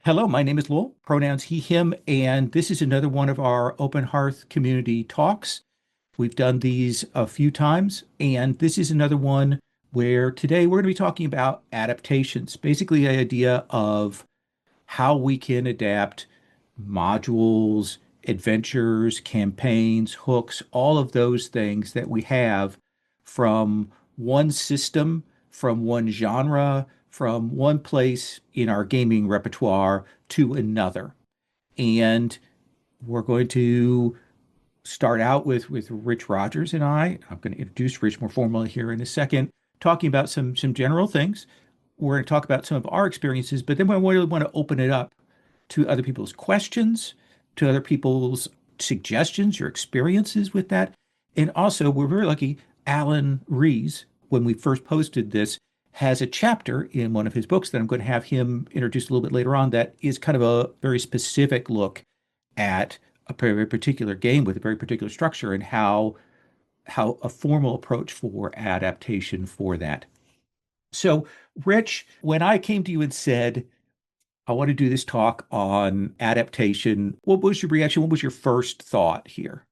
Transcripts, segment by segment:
Hello, my name is Lowell, pronouns he, him, and this is another one of our Open Hearth Community talks. We've done these a few times, and this is another one where today we're going to be talking about adaptations, basically the idea of how we can adapt modules, adventures, campaigns, hooks, all of those things that we have from one system, from one genre, from one place in our gaming repertoire to another. And we're going to start out with Rich Rogers and I. I'm going to introduce Rich more formally here in a second, talking about some general things. We're going to talk about some of our experiences, but then we really want to open it up to other people's questions, to other people's suggestions, your experiences with that. And also, we're very lucky, Alan Rees, when we first posted this, has a chapter in one of his books that I'm going to have him introduce a little bit later on that is kind of a very specific look at a very particular game with a very particular structure and how a formal approach for adaptation for that. So, Rich, when I came to you and said, I want to do this talk on adaptation, what was your reaction? What was your first thought here?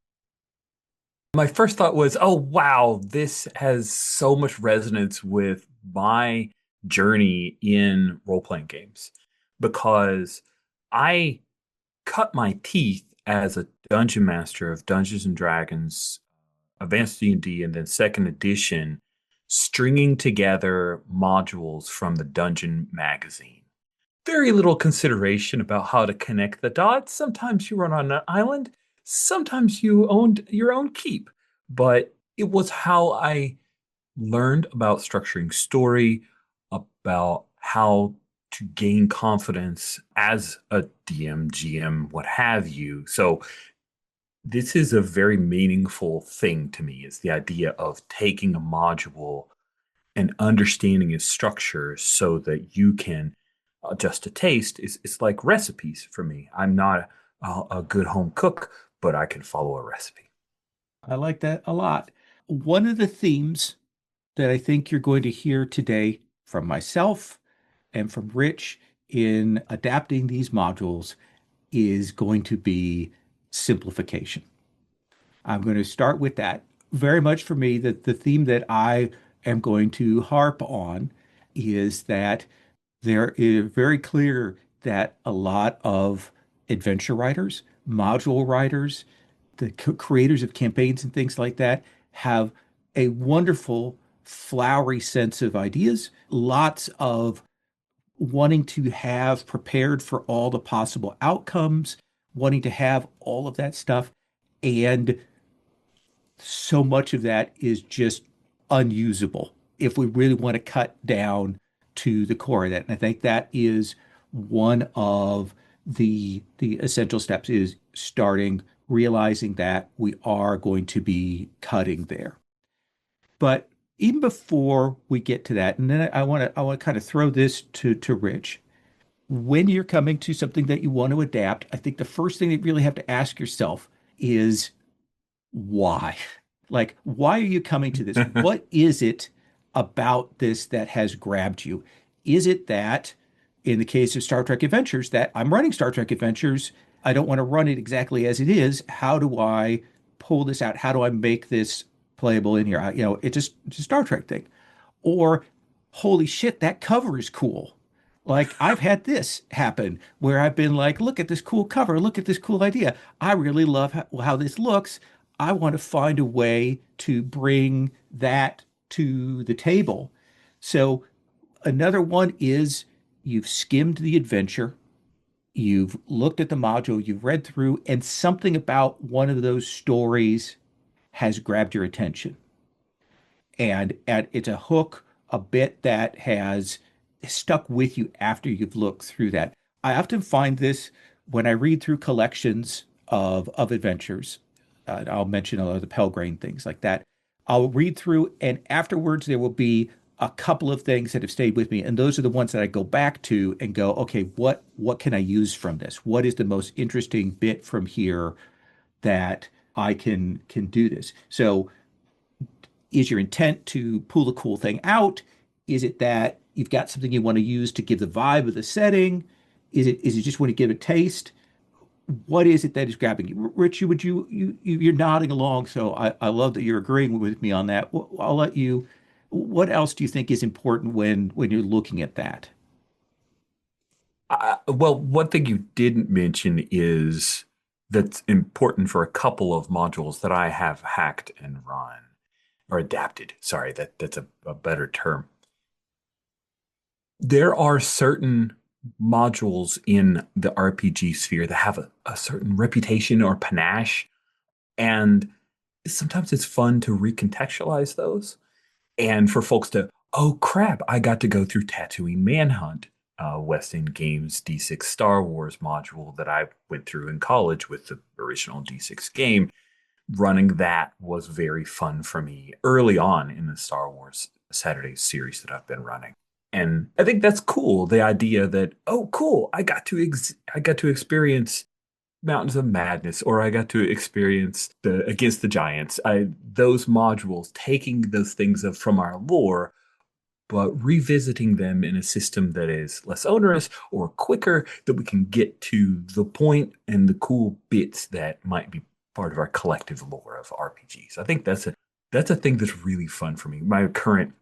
My first thought was, oh, wow, this has so much resonance with my journey in role-playing games because I cut my teeth as a dungeon master of Dungeons and Dragons, Advanced D&D, and then second edition, stringing together modules from the Dungeon magazine. Very little consideration about how to connect the dots. Sometimes you run on an island, sometimes you owned your own keep. But it was how I learned about structuring story, about how to gain confidence as a DM, GM, what have you. So this is a very meaningful thing to me, is the idea of taking a module and understanding its structure so that you can adjust to taste. It's like recipes for me. I'm not a good home cook, but I can follow a recipe. I like that a lot. One of the themes that I think you're going to hear today from myself and from Rich in adapting these modules is going to be simplification. I'm going to start with that. Very much for me, that the theme that I am going to harp on is that there is very clear that a lot of adventure writers, module writers, the creators of campaigns and things like that have a wonderful, flowery sense of ideas, lots of wanting to have prepared for all the possible outcomes, wanting to have all of that stuff. And so much of that is just unusable if we really want to cut down to the core of that. And I think that is one of the essential steps is starting realizing that we are going to be cutting there. But even before we get to that, and then I want to kind of throw this to Rich. When you're coming to something that you want to adapt, I think the first thing that you really have to ask yourself is why? Like, why are you coming to this? What is it about this that has grabbed you? Is it that, in the case of Star Trek Adventures, that I'm running Star Trek Adventures, I don't want to run it exactly as it is. How do I pull this out? How do I make this playable in here? It's a Star Trek thing. Or, holy shit, that cover is cool. Like I've had this happen where I've been like, look at this cool cover, look at this cool idea. I really love how this looks. I want to find a way to bring that to the table. So another one is you've skimmed the adventure, you've looked at the module, you've read through, and something about one of those stories has grabbed your attention. And it's a hook, a bit that has stuck with you after you've looked through that. I often find this when I read through collections of adventures. I'll mention the Pelgrane things like that. I'll read through, and afterwards there will be a couple of things that have stayed with me, and those are the ones that I go back to and go, okay, what can I use from this? What is the most interesting bit from here that I can do this? So is your intent to pull a cool thing out? Is it that you've got something you want to use to give the vibe of the setting? Is it just when you give a taste? What is it that is grabbing you? Rich, you're nodding along, so I love that you're agreeing with me on that. I'll let you. What else do you think is important when you're looking at that? Well, one thing you didn't mention is that's important for a couple of modules that I have hacked and run or adapted. Sorry, that's a better term. There are certain modules in the RPG sphere that have a certain reputation or panache, and sometimes it's fun to recontextualize those and for folks to, oh crap, I got to go through Tatooine Manhunt, West End Games D6 Star Wars module that I went through in college with the original D6 game. Running that was very fun for me early on in the Star Wars Saturday series that I've been running. And I think that's cool. The idea that, oh, cool, I got to experience Mountains of Madness, or I got to experience the Against the Giants. Those modules, taking those things from our lore, but revisiting them in a system that is less onerous or quicker, that we can get to the point and the cool bits that might be part of our collective lore of RPGs. I think that's a thing that's really fun for me. My current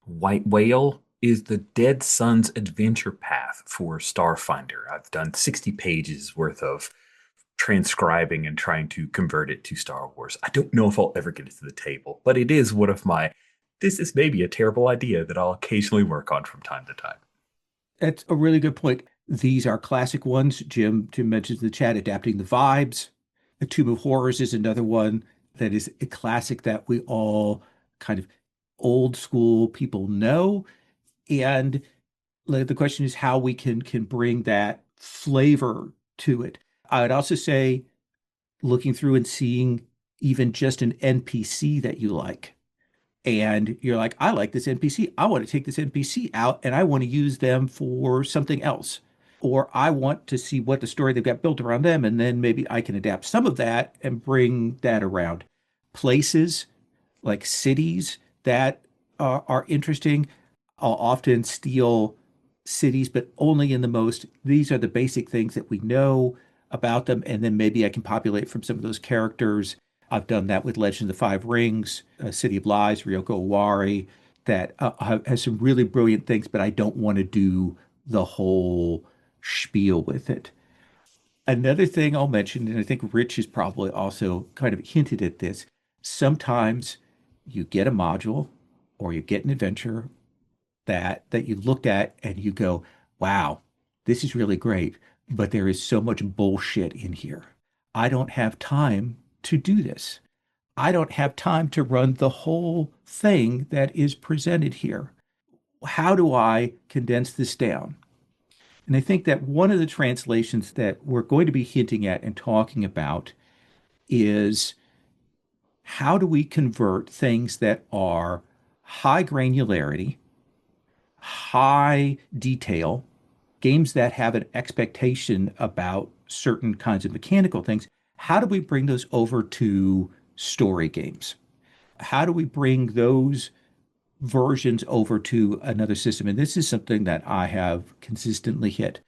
white whale is the Dead Sun's Adventure Path for Starfinder. I've done 60 pages worth of transcribing and trying to convert it to Star Wars. I don't know if I'll ever get it to the table, but it is one of my, this is maybe a terrible idea that I'll occasionally work on from time to time. That's a really good point. These are classic ones. Jim mentions in the chat, adapting the vibes. A Tomb of Horrors is another one that is a classic that we all kind of old school people know. And like, the question is how we can bring that flavor to it. I would also say looking through and seeing even just an NPC that you like. And you're like, I like this NPC. I want to take this NPC out and I want to use them for something else. Or I want to see what the story they've got built around them. And then maybe I can adapt some of that and bring that around. Places like cities that are interesting. I'll often steal cities, but only in the most, these are the basic things that we know about them. And then maybe I can populate from some of those characters. I've done that with Legend of the Five Rings, City of Lies, Ryoko Owari, that has some really brilliant things, but I don't want to do the whole spiel with it. Another thing I'll mention, and I think Rich has probably also kind of hinted at this, sometimes you get a module or you get an adventure that you looked at and you go, wow, this is really great, but there is so much bullshit in here. I don't have time to do this. I don't have time to run the whole thing that is presented here. How do I condense this down? And I think that one of the translations that we're going to be hinting at and talking about is how do we convert things that are high granularity, high detail, games that have an expectation about certain kinds of mechanical things, how do we bring those over to story games? How do we bring those versions over to another system? And this is something that I have consistently hit.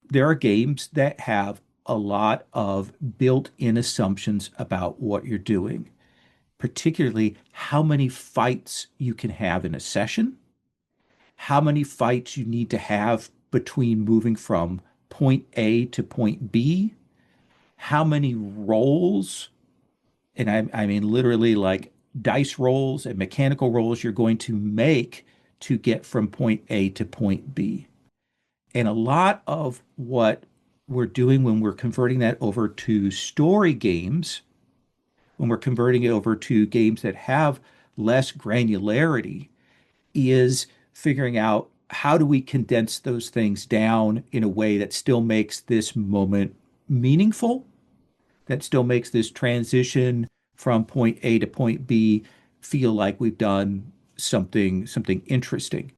There are games that have a lot of built-in assumptions about what you're doing, particularly how many fights you can have in a session, how many fights you need to have between moving from point A to point B, how many rolls, and I mean literally like dice rolls and mechanical rolls you're going to make to get from point A to point B. And a lot of what we're doing when we're converting that over to story games, when we're converting it over to games that have less granularity, is figuring out how do we condense those things down in a way that still makes this moment meaningful, that still makes this transition from point A to point B feel like we've done something interesting.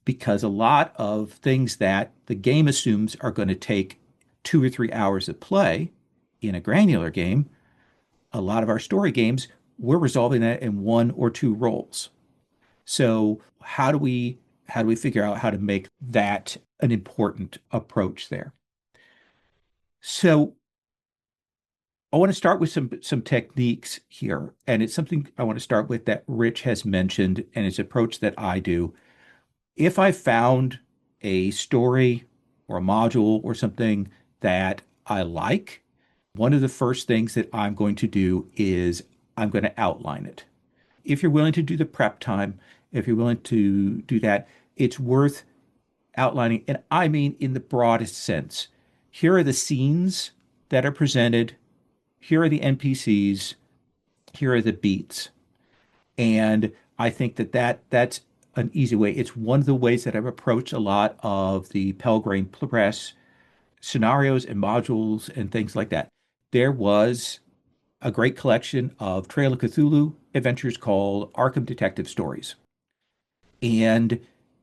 Because a lot of things that the game assumes are going to take 2 or 3 hours of play in a granular game, a lot of our story games, we're resolving that in 1 or 2 rolls. So how do we How do we figure out how to make that an important approach there? So I want to start with some techniques here, and it's something I want to start with that Rich has mentioned, and it's an approach that I do. If I found a story or a module or something that I like, one of the first things that I'm going to do is I'm going to outline it. If you're willing to do the prep time, if you're willing to do that, it's worth outlining. And I mean, in the broadest sense, here are the scenes that are presented, here are the NPCs, here are the beats. And I think that's an easy way. It's one of the ways that I've approached a lot of the Pelgrane Press scenarios and modules and things like that. There was a great collection of Trail of Cthulhu adventures called Arkham Detective Stories. And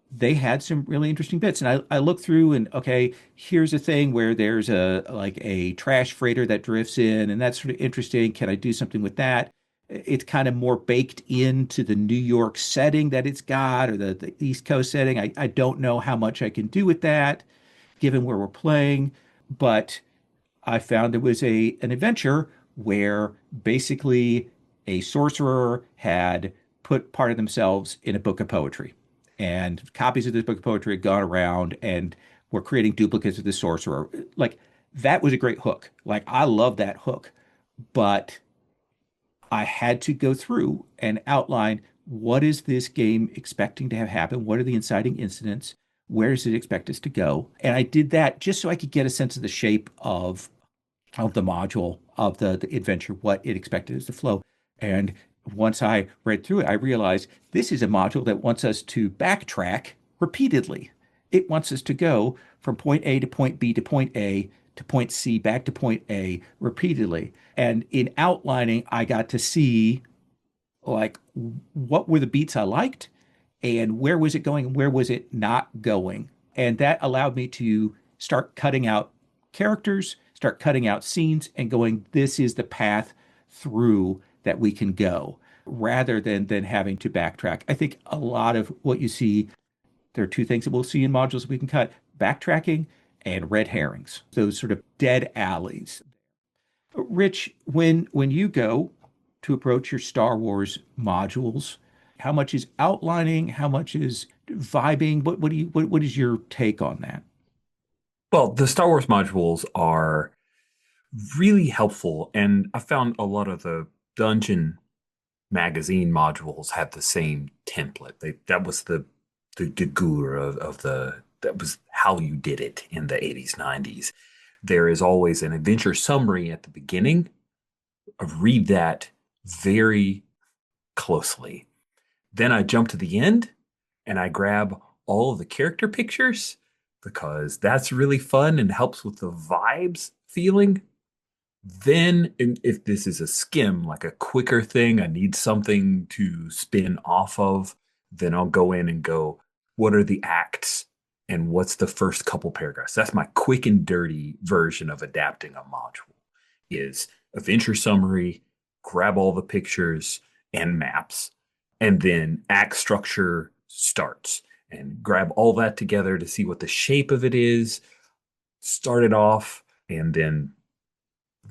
they had some really interesting bits. And I looked through and okay, here's a thing where there's a like a trash freighter that drifts in, and that's sort of interesting. Can I do something with that? It's kind of more baked into the New York setting that it's got, or the East Coast setting. I don't know how much I can do with that, given where we're playing, but I found there was a an adventure where basically a sorcerer had put part of themselves in a book of poetry. And copies of this book of poetry had gone around and were creating duplicates of the sorcerer. Like that was a great hook. Like I love that hook. But I had to go through and outline what is this game expecting to have happen? What are the inciting incidents? Where does it expect us to go? And I did that just so I could get a sense of the shape of the module of the adventure, what it expected us to flow. And once I read through it, I realized this is a module that wants us to backtrack repeatedly. It wants us to go from point A to point B to point A to point C back to point A repeatedly. And in outlining, I got to see like what were the beats I liked and where was it going and where was it not going. And that allowed me to start cutting out characters, start cutting out scenes and going, this is the path through that we can go rather than having to backtrack. I think a lot of what you see, there are two things that we'll see in modules that we can cut, backtracking and red herrings, those sort of dead alleys. Rich, when you go to approach your Star Wars modules, how much is outlining? How much is vibing? What is your take on that? Well, the Star Wars modules are really helpful, and I found a lot of the dungeon magazine modules had the same template. That was the guru of the that was how you did it in the 80s, 90s. There is always an adventure summary at the beginning. I read that very closely. Then I jump to the end and I grab all of the character pictures because that's really fun and helps with the vibes feeling. Then, if this is a skim, like a quicker thing, I need something to spin off of, then I'll go in and go, what are the acts and what's the first couple paragraphs? That's my quick and dirty version of adapting a module is adventure summary, grab all the pictures and maps, and then act structure starts and grab all that together to see what the shape of it is, start it off, and then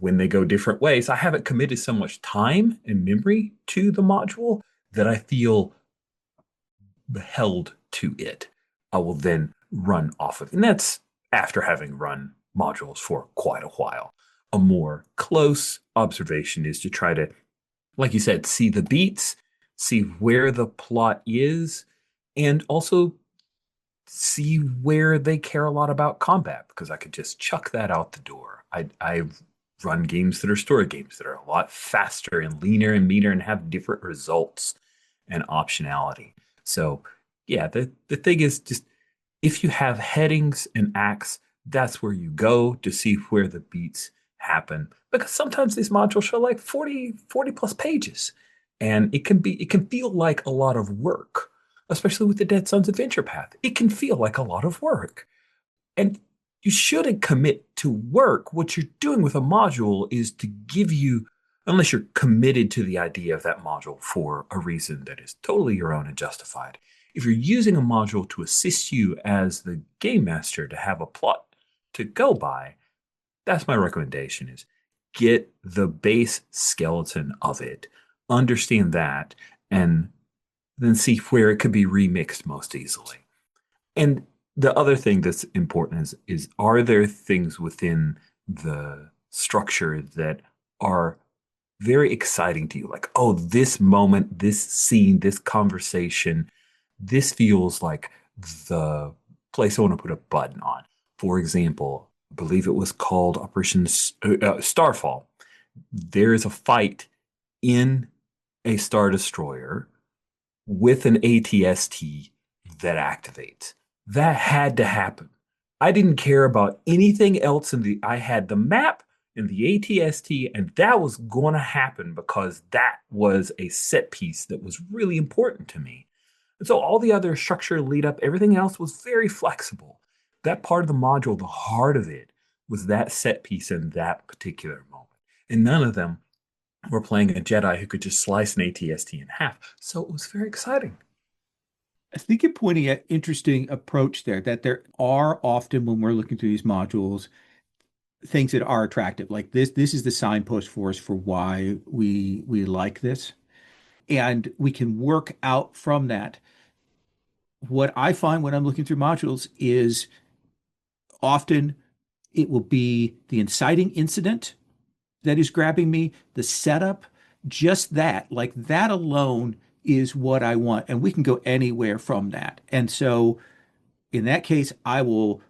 when they go different ways, I haven't committed so much time and memory to the module that I feel held to it. I will then run off of it. And that's after having run modules for quite a while. A more close observation is to try to, like you said, see the beats, see where the plot is, and also see where they care a lot about combat because I could just chuck that out the door. I run games that are story games that are a lot faster and leaner and meaner and have different results and optionality. So, yeah, the thing is just if you have headings and acts, that's where you go to see where the beats happen. Because sometimes these modules show like 40 plus pages. And it can feel like a lot of work, especially with the Dead Sons Adventure Path. It can feel like a lot of work. And you shouldn't commit to work. What you're doing with a module is to give you, unless you're committed to the idea of that module for a reason that is totally your own and justified, If you're using a module to assist you as the game master to have a plot to go by, that's my recommendation is get the base skeleton of it, understand that, and then see where it could be remixed most easily. And the other thing that's important is are there things within the structure that are very exciting to you? Like, oh, this moment, this scene, this conversation, this feels like the place I want to put a button on. For example, I believe it was called Operation Starfall. There is a fight in a Star Destroyer with an ATST that activates. That had to happen. I didn't care about anything else I had the map and the ATST, and that was going to happen because that was a set piece that was really important to me. And so all the other structure lead up, everything else was very flexible. That part of the module, the heart of it, was that set piece in that particular moment. And none of them were playing a Jedi who could just slice an ATST in half. So it was very exciting. I think you're pointing at interesting approach there, that there are often when we're looking through these modules, things that are attractive. Like this is the signpost for us for why we like this. And we can work out from that. What I find when I'm looking through modules is often it will be the inciting incident that is grabbing me, the setup, just that, like that alone is what I want. And we can go anywhere from that. And so in that case, I will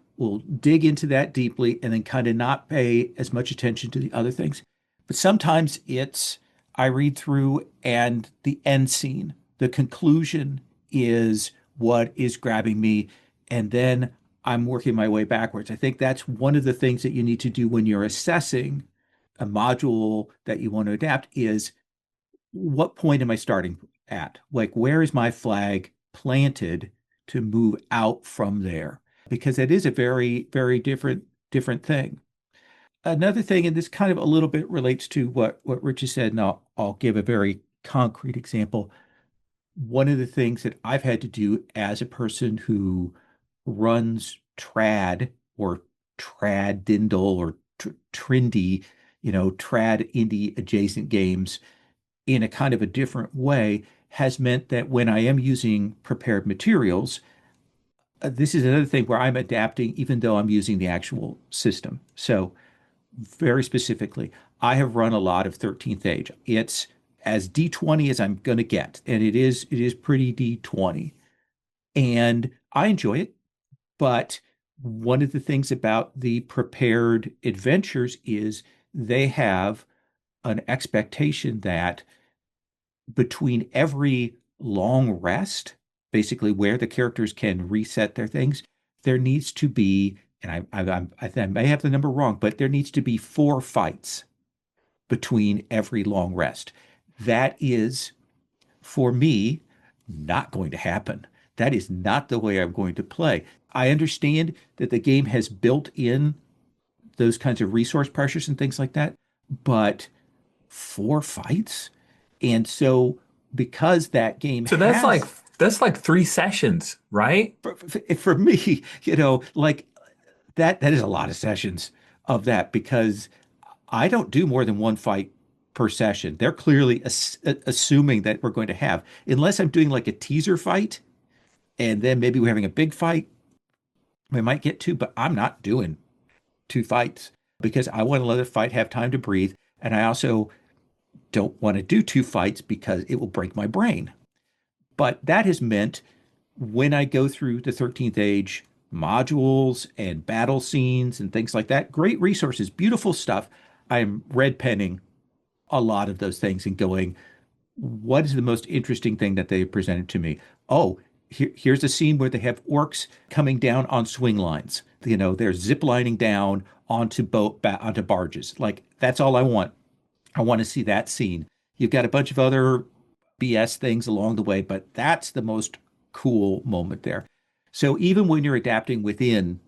dig into that deeply and then kind of not pay as much attention to the other things. But sometimes it's I read through and the end scene, the conclusion is what is grabbing me. And then I'm working my way backwards. I think that's one of the things that you need to do when you're assessing a module that you want to adapt is what point am I starting at? Like, where is my flag planted to move out from there? Because it is a very, very different thing. Another thing, and this kind of a little bit relates to what Richie said, and I'll give a very concrete example. One of the things that I've had to do as a person who runs trad or trad dindle or trindy, trad indie adjacent games in a kind of a different way has meant that when I am using prepared materials, this is another thing where I'm adapting even though I'm using the actual system. So very specifically, I have run a lot of 13th Age. It's as D20 as I'm going to get, and it is pretty D20. And I enjoy it, but one of the things about the prepared adventures is they have an expectation that between every long rest, basically where the characters can reset their things, there needs to be, and I may have the number wrong, but there needs to be 4 fights between every long rest. That is, for me, not going to happen. That is not the way I'm going to play. I understand that the game has built in those kinds of resource pressures and things like that, but 4 fights? And so because that game So that's like has that's like 3 sessions, right? for me, like that is a lot of sessions of that because I don't do more than 1 fight per session. They're clearly assuming that we're going to have, unless I'm doing like a teaser fight and then maybe we're having a big fight, we might get two, but I'm not doing 2 fights because I want to let the fight have time to breathe. And I also don't want to do 2 fights because it will break my brain. But that has meant when I go through the 13th Age modules and battle scenes and things like that, great resources, beautiful stuff. I'm red penning a lot of those things and going, what is the most interesting thing that they presented to me? Oh, here's a scene where they have orcs coming down on swing lines. They're zip lining down onto barges. Like that's all I want. I want to see that scene. You've got a bunch of other BS things along the way, but that's the most cool moment there. So even when you're adapting within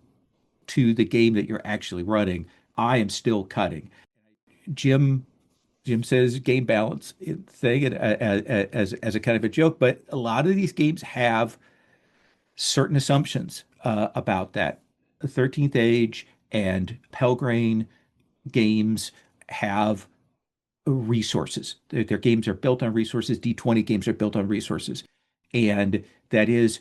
to the game that you're actually running, I am still cutting. Jim Jim says game balance thing as a kind of a joke, but a lot of these games have certain assumptions about that. The 13th Age and Pelgrane games have resources. Their games are built on resources. D20 games are built on resources. And that is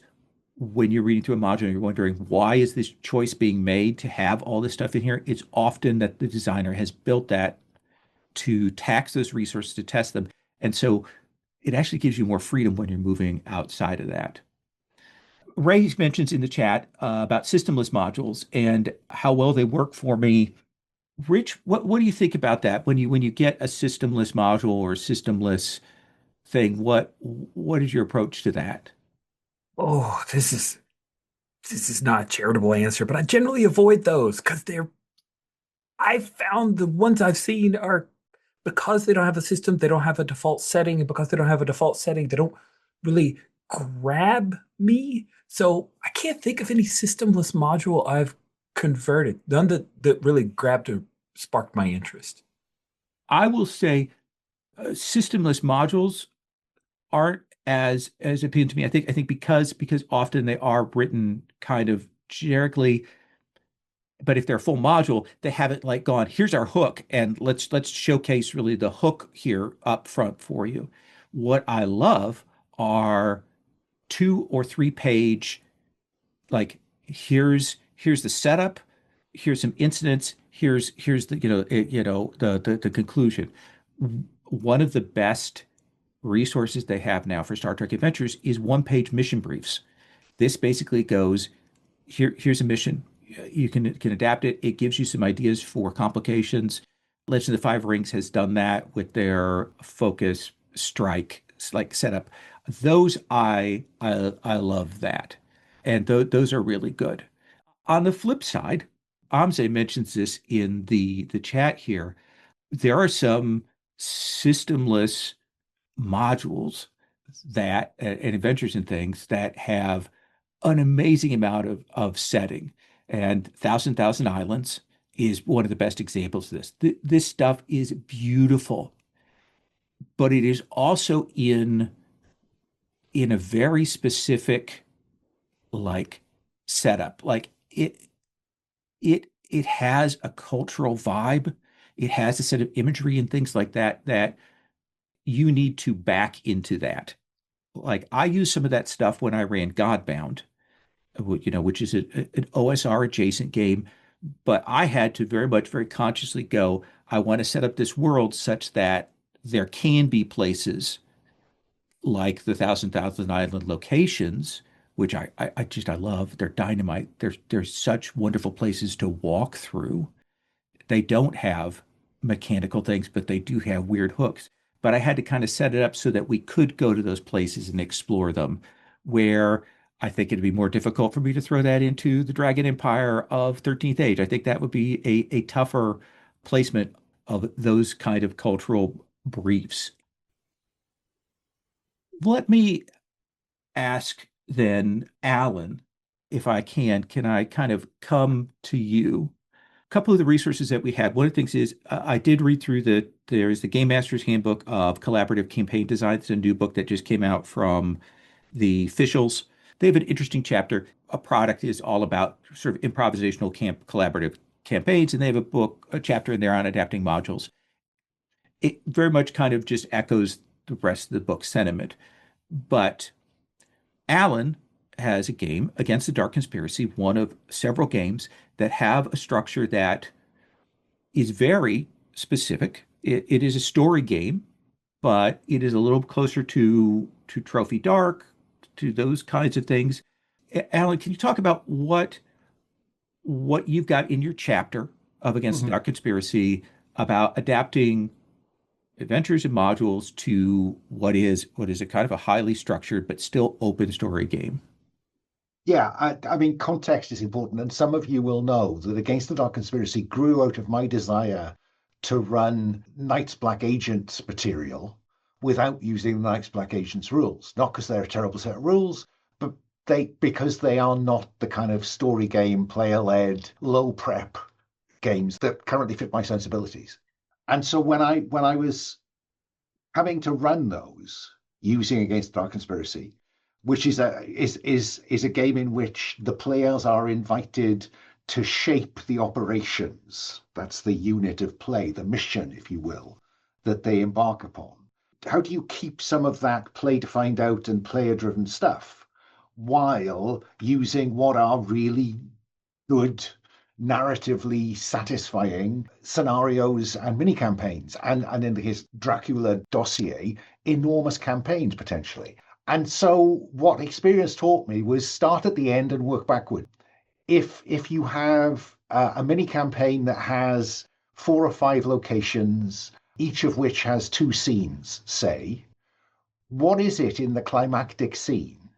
when you're reading through a module and you're wondering, why is this choice being made to have all this stuff in here? It's often that the designer has built that to tax those resources to test them. And so it actually gives you more freedom when you're moving outside of that. Ray mentions in the chat about systemless modules and how well they work for me. Rich, what do you think about that when you get a systemless module or systemless thing? What is your approach to that? Oh, this is not a charitable answer, but I generally avoid those because I found the ones I've seen are because they don't have a system, they don't have a default setting, and because they don't have a default setting, they don't really grab me. So I can't think of any systemless module I've converted. None that really grabbed or sparked my interest. I will say systemless modules aren't as appealing to me. I think because often they are written kind of generically, but if they're a full module, they haven't like gone, here's our hook, and let's showcase really the hook here up front for you. What I love are 2 or 3 page, like here's the setup, here's some incidents, here's the the conclusion. One of the best resources they have now for Star Trek Adventures is 1 page mission briefs. This basically goes, here's a mission. You can adapt it. It gives you some ideas for complications. Legend of the Five Rings has done that with their focus strike like setup. Those I love that, and those are really good. On the flip side, Amze mentions this in the chat here. There are some systemless modules that and adventures and things that have an amazing amount of setting. And Thousand Islands is one of the best examples of this. This stuff is beautiful, but it is also in a very specific like setup. Like it has a cultural vibe. It has a set of imagery and things like that that you need to back into that. Like I use some of that stuff when I ran Godbound, which is an OSR adjacent game. But I had to very consciously go, I want to set up this world such that there can be places like the Thousand Island locations, which I love. They're dynamite. They're such wonderful places to walk through. They don't have mechanical things, but they do have weird hooks. But I had to kind of set it up so that we could go to those places and explore them, where I think it'd be more difficult for me to throw that into the Dragon Empire of 13th Age. I think that would be a tougher placement of those kind of cultural briefs. Let me ask then, Alan, if I can I kind of come to you? Couple of the resources that we had. One of the things is I did read through there's the Game Master's Handbook of Collaborative Campaign Design. It's a new book that just came out from the officials. They have an interesting chapter. A product is all about sort of improvisational collaborative campaigns, and they have a chapter in there on adapting modules. It very much kind of just echoes the rest of the book sentiment. But Alan has a game, Against the Dark Conspiracy, one of several games that have a structure that is very specific. It is a story game, but it is a little closer to Trophy Dark, to those kinds of things. Alan, can you talk about what you've got in your chapter of Against the Mhm. Dark Conspiracy about adapting adventures and modules to what is a kind of a highly structured but still open story game? Yeah, I mean, context is important, and some of you will know that Against the Dark Conspiracy grew out of my desire to run Night's Black Agents material without using the Night's Black Agents rules. Not because they're a terrible set of rules, but because they are not the kind of story game, player-led, low prep games that currently fit my sensibilities. And so when I was having to run those using Against the Dark Conspiracy, which is a game in which the players are invited to shape the operations. That's the unit of play, the mission, if you will, that they embark upon. How do you keep some of that play to find out and player driven stuff while using what are really good, narratively satisfying scenarios and mini campaigns, and in his Dracula dossier, enormous campaigns potentially. And so, what experience taught me was start at the end and work backward. If you have a mini campaign that has 4 or 5 locations, each of which has 2 scenes, say, what is it in the climactic scene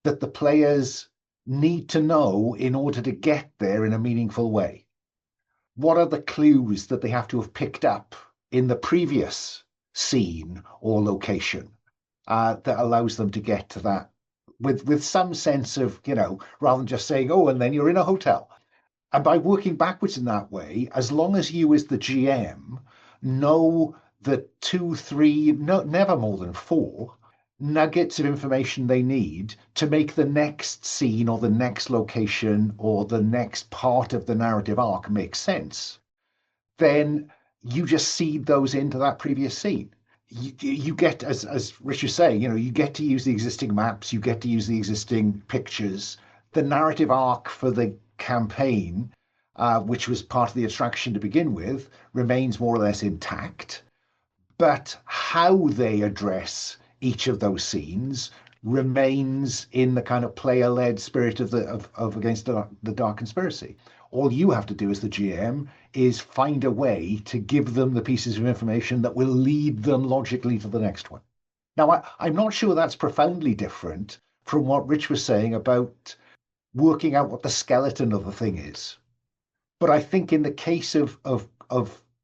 that the players need to know in order to get there in a meaningful way? What are the clues that they have to have picked up in the previous scene or location that allows them to get to that with some sense of, rather than just saying, oh, and then you're in a hotel. And by working backwards in that way, as long as you as the GM know the 2, 3, no, never more than 4 nuggets of information they need to make the next scene or the next location or the next part of the narrative arc make sense, then you just seed those into that previous scene. You get, as Rich was saying, you get to use the existing maps, you get to use the existing pictures. The narrative arc for the campaign, which was part of the attraction to begin with, remains more or less intact. But how they address each of those scenes remains in the kind of player-led spirit of Against the Dark Conspiracy. All you have to do as the GM is find a way to give them the pieces of information that will lead them logically to the next one. Now, I'm not sure that's profoundly different from what Rich was saying about working out what the skeleton of the thing is. But I think in the case of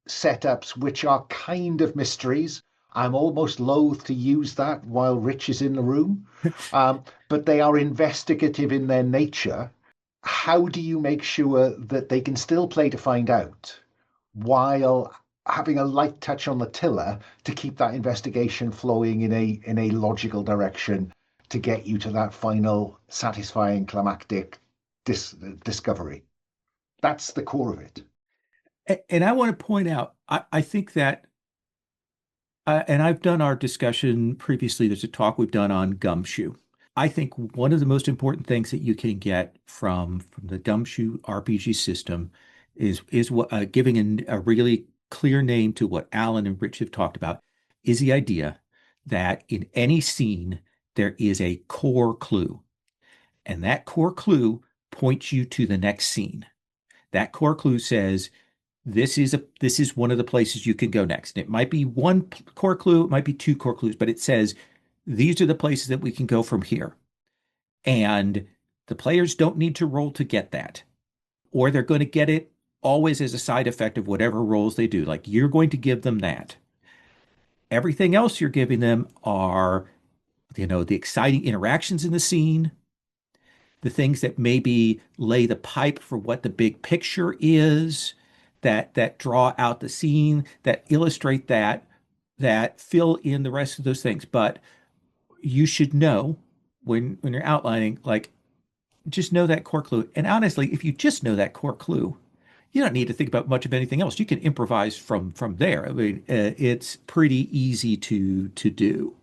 setups which are kind of mysteries, I'm almost loath to use that while Rich is in the room. But they are investigative in their nature. How do you make sure that they can still play to find out while having a light touch on the tiller to keep that investigation flowing in a logical direction to get you to that final satisfying climactic discovery? That's the core of it. And I want to point out, I think that, and I've done our discussion previously, there's a talk we've done on Gumshoe. I think one of the most important things that you can get from the Gumshoe RPG system is what giving a really clear name to what Alan and Rich have talked about, is the idea that in any scene there is a core clue, and that core clue points you to the next scene. That core clue says this is one of the places you can go next. It might be one core clue, it might be 2 core clues, but it says these are the places that we can go from here. And the players don't need to roll to get that, or they're going to get it always as a side effect of whatever rolls they do. Like you're going to give them that. Everything else you're giving them are, the exciting interactions in the scene, the things that maybe lay the pipe for what the big picture is, that draw out the scene, that illustrate that fill in the rest of those things. But you should know when you're outlining, like, just know that core clue. And honestly, if you just know that core clue, you don't need to think about much of anything else. You can improvise from there. I mean, it's pretty easy to do.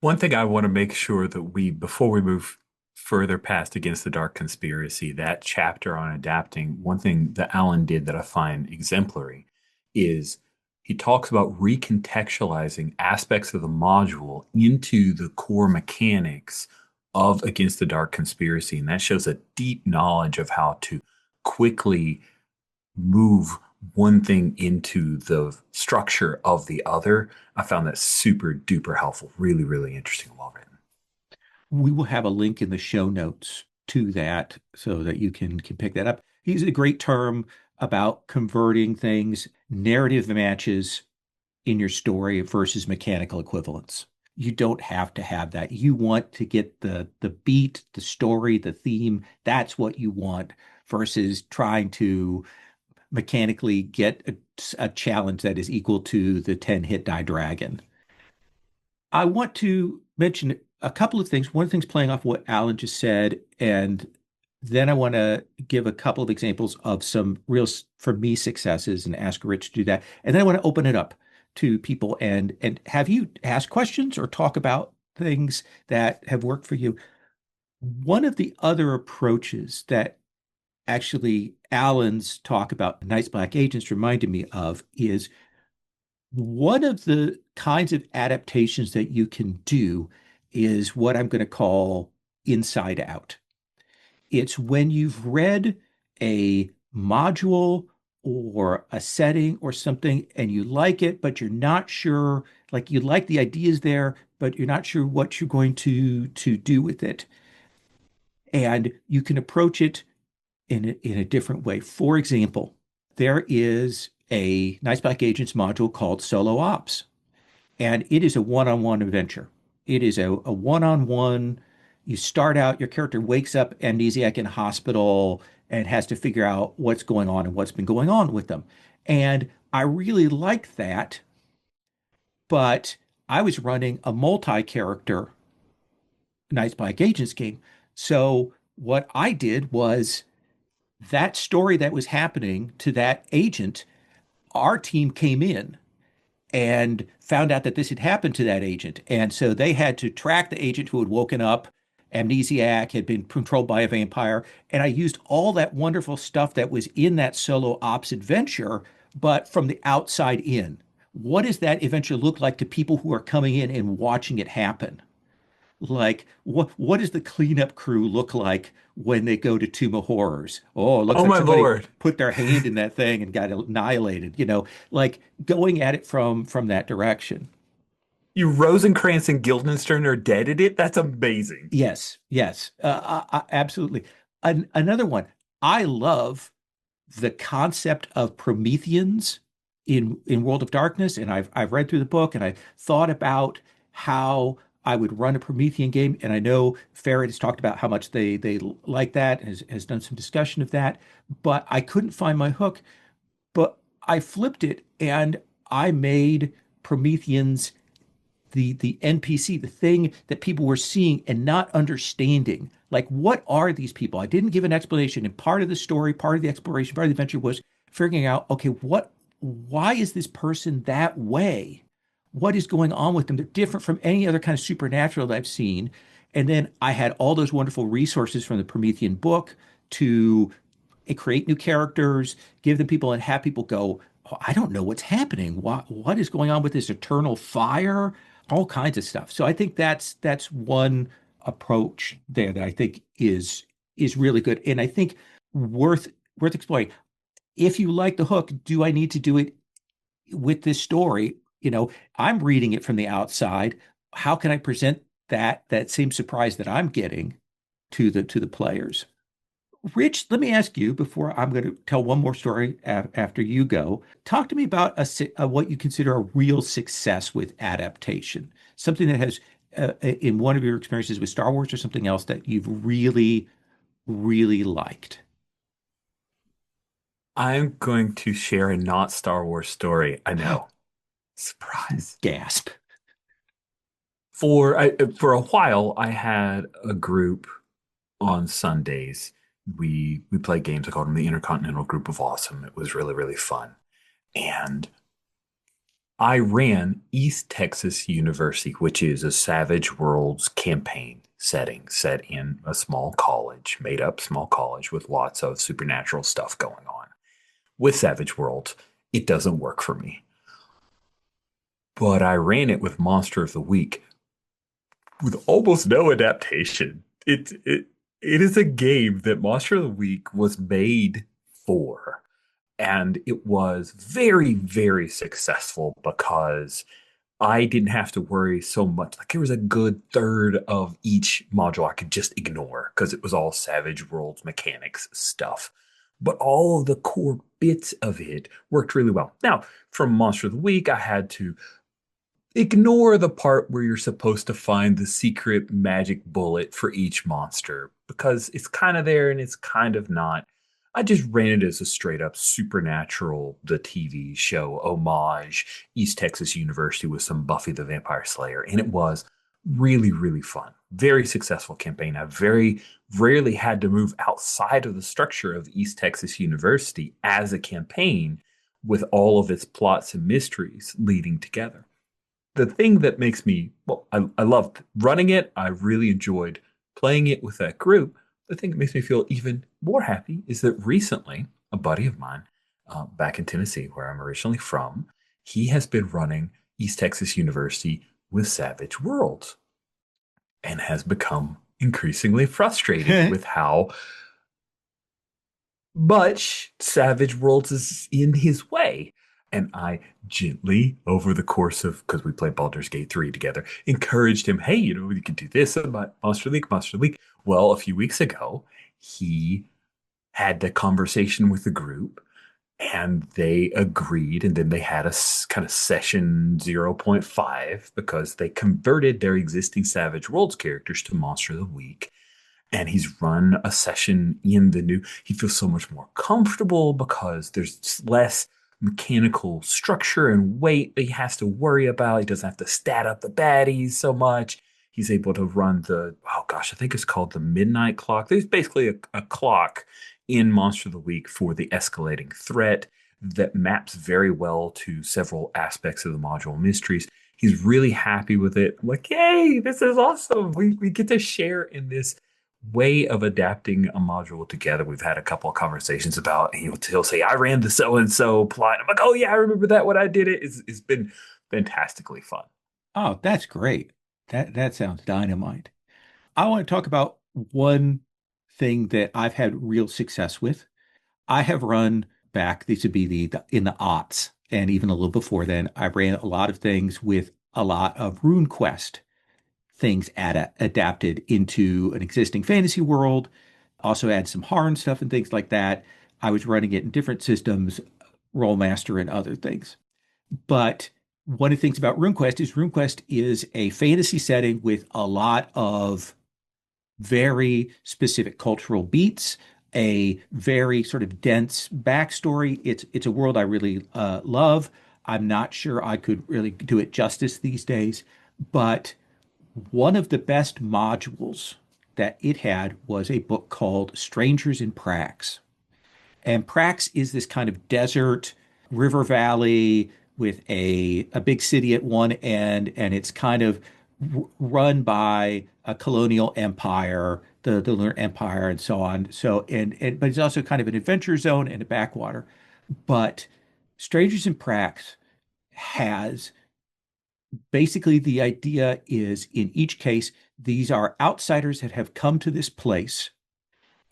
One thing I want to make sure that before we move further past Against the Dark Conspiracy, that chapter on adapting, one thing that Alan did that I find exemplary is he talks about recontextualizing aspects of the module into the core mechanics of Against the Dark Conspiracy. And that shows a deep knowledge of how to quickly move one thing into the structure of the other. I found that super duper helpful. Really, really interesting. Well written. We will have a link in the show notes to that so that you can pick that up. He's a great term about converting things, narrative matches in your story versus mechanical equivalence. You don't have to have that. You want to get the beat, the story, the theme. That's what you want versus trying to mechanically get a challenge that is equal to the 10 hit die dragon. I want to mention a couple of things. One of the things playing off what Alan just said, and then I want to give a couple of examples of some real, for me, successes and ask Rich to do that. And then I want to open it up to people and have you ask questions or talk about things that have worked for you. One of the other approaches that actually Alan's talk about Night's Black Agents reminded me of is one of the kinds of adaptations that you can do is what I'm going to call inside out. It's when you've read a module or a setting or something and you like it, but you're not sure, like you like the ideas there, but you're not sure what you're going to do with it. And you can approach it in a different way. For example, there is a Nice Black Agents module called Solo Ops, and it is a one-on-one adventure. It is a one-on-one. You start out, your character wakes up amnesiac in a hospital and has to figure out what's going on and what's been going on with them. And I really like that, but I was running a multi-character Nice Black Agents game. So what I did was that story that was happening to that agent, our team came in and found out that this had happened to that agent. And so they had to track the agent who had woken up, amnesiac, had been controlled by a vampire. And I used all that wonderful stuff that was in that solo ops adventure, but from the outside in. What does that adventure look like to people who are coming in and watching it happen? Like, what does the cleanup crew look like when they go to Tomb of Horrors? Oh, it looks Oh like my somebody Lord. put their hand in that thing and got annihilated, like going at it from that direction. You Rosencrantz and Guildenstern are dead at it? That's amazing. Yes, yes, absolutely. Another one, I love the concept of Prometheans in World of Darkness, and I've read through the book and I thought about how I would run a Promethean game, and I know Ferret has talked about how much they like that, has done some discussion of that, but I couldn't find my hook. But I flipped it and I made Prometheans the NPC, the thing that people were seeing and not understanding. Like, what are these people? I didn't give an explanation. And part of the story, part of the exploration, part of the adventure was figuring out, okay, why is this person that way? What is going on with them? They're different from any other kind of supernatural that I've seen. And then I had all those wonderful resources from the Promethean book to create new characters, give them people, and have people go, oh, I don't know what's happening. What is going on with this eternal fire? All kinds of stuff. So I think that's one approach there that I think is really good, and I think worth worth exploring. If you like the hook, do I need to do it with this story? I'm reading it from the outside. How can I present that same surprise that I'm getting to the players? Rich, let me ask you before I'm going to tell one more story after you go. Talk to me about what you consider a real success with adaptation, something that has, in one of your experiences with Star Wars or something else that you've really, really liked. I'm going to share a not Star Wars story. I know. Surprise. Gasp. For a while, I had a group on Sundays. We play games. I called them the Intercontinental Group of Awesome. It was really, really fun. And I ran East Texas University, which is a Savage Worlds campaign setting set in a small college, made up small college with lots of supernatural stuff going on. With Savage Worlds, it doesn't work for me. But I ran it with Monster of the Week with almost no adaptation. It is a game that Monster of the Week was made for. And it was very, very successful because I didn't have to worry so much. Like there was a good third of each module I could just ignore because it was all Savage Worlds mechanics stuff. But all of the core bits of it worked really well. Now, from Monster of the Week, I had to ignore the part where you're supposed to find the secret magic bullet for each monster because it's kind of there and it's kind of not. I just ran it as a straight up Supernatural, the TV show homage, East Texas University with some Buffy the Vampire Slayer. And it was really, really fun. Very successful campaign. I very rarely had to move outside of the structure of East Texas University as a campaign with all of its plots and mysteries leading together. The thing that makes me, well, I loved running it. I really enjoyed playing it with that group. The thing that makes me feel even more happy is that recently, a buddy of mine back in Tennessee, where I'm originally from, he has been running East Texas University with Savage Worlds and has become increasingly frustrated with how much Savage Worlds is in his way. And I gently, over the course of, because we played Baldur's Gate 3 together, encouraged him, hey, you can do this about Monster League, Monster League. Well, a few weeks ago, he had the conversation with the group and they agreed. And then they had a kind of session 0.5 because they converted their existing Savage Worlds characters to Monster of the Week, and he's run a session in the new. He feels so much more comfortable because there's less mechanical structure and weight that he has to worry about. He doesn't have to stat up the baddies so much. He's able to run oh gosh, I think it's called the midnight clock. There's basically a clock in Monster of the Week for the escalating threat that maps very well to several aspects of the module mysteries. He's really happy with it. I'm like, yay, this is awesome. We get to share in this way of adapting a module together. We've had a couple of conversations about, he'll say, I ran the so-and-so plot. I'm like, oh yeah, I remember that when I did it. It's been fantastically fun. Oh, that's great. That sounds dynamite. I want to talk about one thing that I've had real success with. I have run back, these would be in the aughts, and even a little before then, I ran a lot of things with a lot of RuneQuest things adapted into an existing fantasy world. Also add some Harn stuff and things like that. I was running it in different systems, Rollmaster and other things. But one of the things about RuneQuest is a fantasy setting with a lot of very specific cultural beats, a very sort of dense backstory. It's a world I really love. I'm not sure I could really do it justice these days, but one of the best modules that it had was a book called Strangers in Prax. And Prax is this kind of desert river valley with a big city at one end, and it's kind of run by a colonial empire, the Lunar Empire, and so on. So and but it's also kind of an adventure zone and a backwater. But Strangers in Prax has basically the idea is in each case, these are outsiders that have come to this place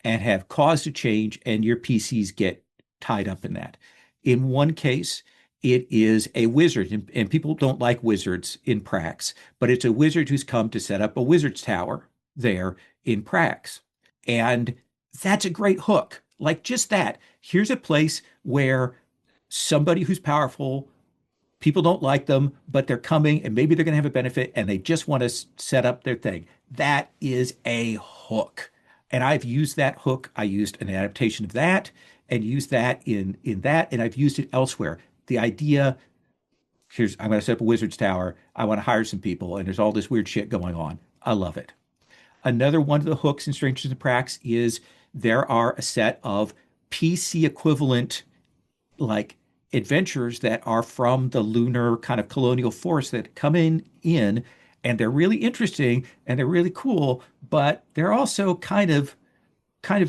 and have caused a change, and your PCs get tied up in that. In one case, it is a wizard, and people don't like wizards in Prax, but it's a wizard who's come to set up a wizard's tower there in Prax. And that's a great hook. Like just that. Here's a place where somebody who's powerful, people don't like them, but they're coming and maybe they're going to have a benefit and they just want to set up their thing. That is a hook. And I've used that hook. I used an adaptation of that and used that in that, and I've used it elsewhere. The idea, I'm going to set up a wizard's tower. I want to hire some people, and there's all this weird shit going on. I love it. Another one of the hooks in Strangers in Prax is there are a set of PC equivalent like adventures that are from the lunar kind of colonial force that come in and they're really interesting and they're really cool, but they're also kind of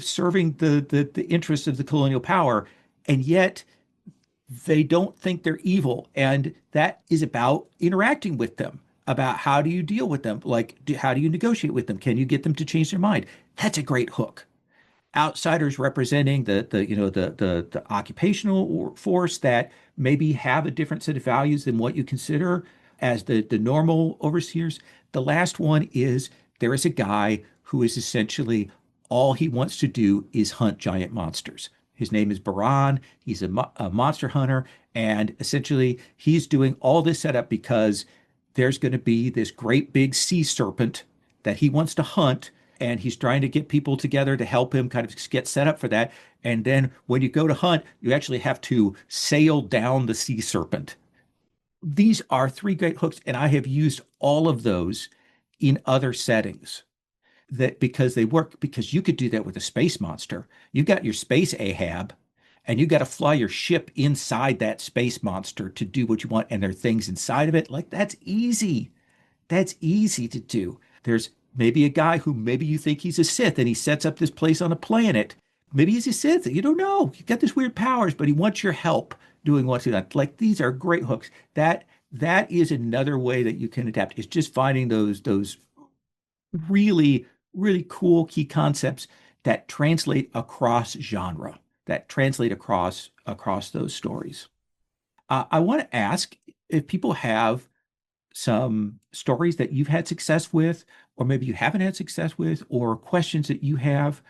serving the interests of the colonial power, and yet they don't think they're evil. And that is about interacting with them, about how do you deal with them? Like, how do you negotiate with them? Can you get them to change their mind? That's a great hook. Outsiders representing the occupational force that maybe have a different set of values than what you consider as the normal overseers. The last one is there is a guy who is essentially all he wants to do is hunt giant monsters. His name is Baran. He's a monster hunter, and essentially he's doing all this setup because there's going to be this great big sea serpent that he wants to hunt, and he's trying to get people together to help him kind of get set up for that. And then when you go to hunt, you actually have to sail down the sea serpent. These are three great hooks, and I have used all of those in other settings that because they work, because you could do that with a space monster. You got your space Ahab, and you got to fly your ship inside that space monster to do what you want. And there are things inside of it. Like that's easy. That's easy to do. There's maybe a guy who maybe you think he's a Sith and he sets up this place on a planet. Maybe he's a Sith. You don't know. He's got this weird powers, but he wants your help doing what's going on. Like these are great hooks. That is another way that you can adapt. Is just finding those really really cool key concepts that translate across genre, that translate across those stories. I want to ask if people have some stories that you've had success with, or maybe you haven't had success with, or questions that you have.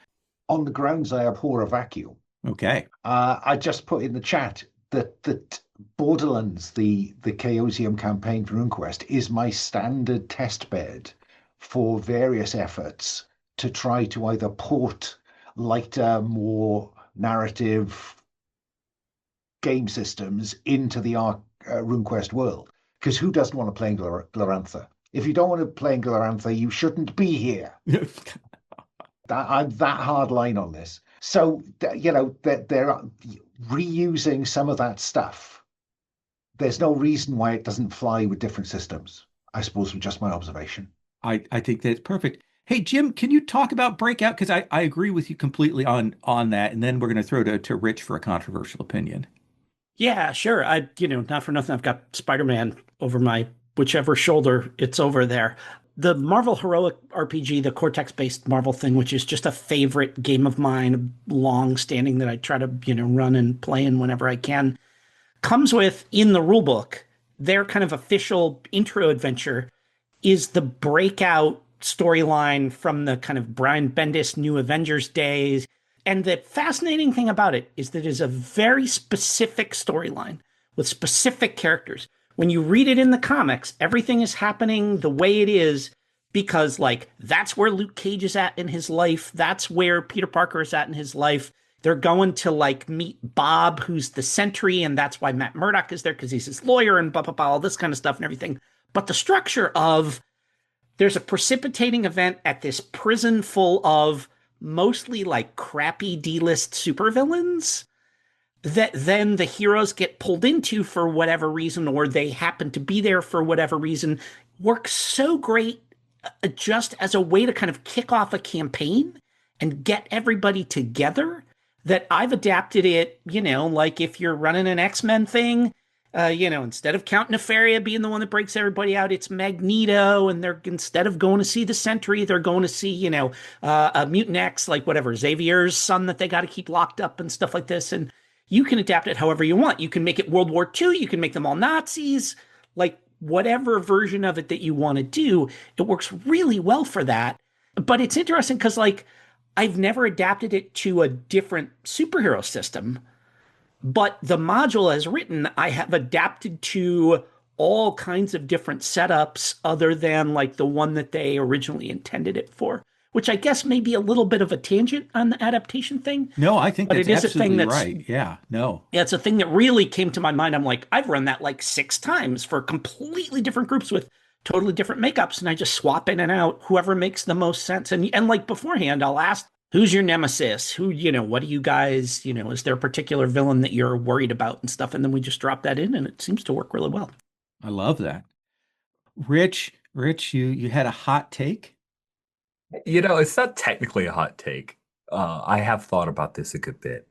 On the grounds I abhor a vacuum. Okay. I just put in the chat that Borderlands, the Chaosium campaign for RuneQuest, is my standard test bed for various efforts to try to either port lighter, more narrative game systems into the RuneQuest world. Because who doesn't want to play in Glorantha? If you don't want to play in Glorantha, you shouldn't be here. I'm that hard line on this. So, they're reusing some of that stuff. There's no reason why it doesn't fly with different systems, I suppose, was just my observation. I think that's perfect. Hey, Jim, can you talk about Breakout? Because I agree with you completely on that. And then we're going to throw to Rich for a controversial opinion. Yeah, sure. Not for nothing, I've got Spider-Man over my whichever shoulder it's over there. The Marvel Heroic RPG, the Cortex-based Marvel thing, which is just a favorite game of mine, long-standing that I try to, run and play in whenever I can, comes with, in the rulebook, their kind of official intro adventure is the Breakout storyline from the kind of Brian Bendis New Avengers days. And the fascinating thing about it is that it is a very specific storyline with specific characters. When you read it in the comics, everything is happening the way it is because, like, that's where Luke Cage is at in his life. That's where Peter Parker is at in his life. They're going to, like, meet Bob, who's the Sentry, and that's why Matt Murdock is there because he's his lawyer and blah, blah, blah, all this kind of stuff and everything. But the structure of there's a precipitating event at this prison full of mostly like crappy D-list supervillains that then the heroes get pulled into for whatever reason, or they happen to be there for whatever reason, works so great just as a way to kind of kick off a campaign and get everybody together that I've adapted it, like if you're running an X-Men thing, instead of Count Nefaria being the one that breaks everybody out, it's Magneto, and they're instead of going to see the Sentry, they're going to see, a Mutant X, like whatever, Xavier's son that they got to keep locked up and stuff like this. And you can adapt it however you want. You can make it World War II. You can make them all Nazis, like whatever version of it that you want to do. It works really well for that. But it's interesting because, like, I've never adapted it to a different superhero system. But the module as written, I have adapted to all kinds of different setups other than like the one that they originally intended it for, which I guess may be a little bit of a tangent on the adaptation thing. No, I think but that's it is a absolutely thing that's right. Yeah, no. Yeah, it's a thing that really came to my mind. I'm like, I've run that like 6 times for completely different groups with totally different makeups, and I just swap in and out whoever makes the most sense. And like beforehand, I'll ask, who's your nemesis? Who, what do you guys, is there a particular villain that you're worried about and stuff? And then we just drop that in, and it seems to work really well. I love that. Rich, you had a hot take? It's not technically a hot take. I have thought about this a good bit.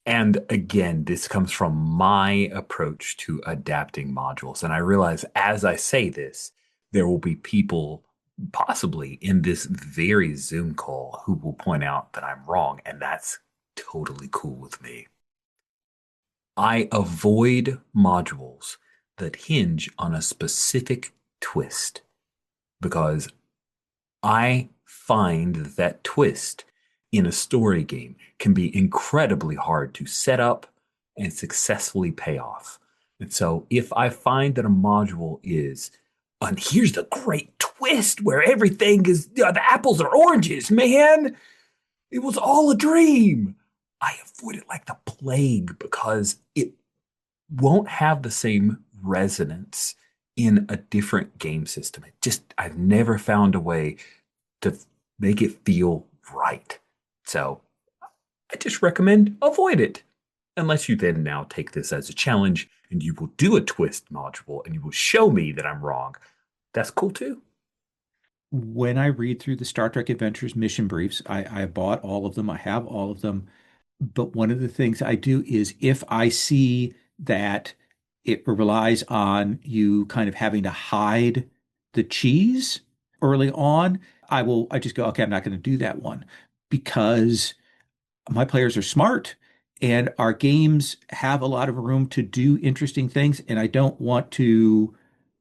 And again, this comes from my approach to adapting modules. And I realize as I say this, there will be people possibly in this very Zoom call who will point out that I'm wrong. And that's totally cool with me. I avoid modules that hinge on a specific twist because I find that twist in a story game can be incredibly hard to set up and successfully pay off. And so if I find that a module is, and here's the great twist where everything is, the apples are oranges, man. It was all a dream. I avoid it like the plague because it won't have the same resonance in a different game system. I've never found a way to make it feel right. So I just recommend avoid it. Unless you then now take this as a challenge and you will do a twist module and you will show me that I'm wrong. That's cool too. When I read through the Star Trek Adventures mission briefs, I bought all of them. I have all of them. But one of the things I do is if I see that it relies on you kind of having to hide the cheese early on, I just go, okay, I'm not going to do that one because my players are smart and our games have a lot of room to do interesting things, and I don't want to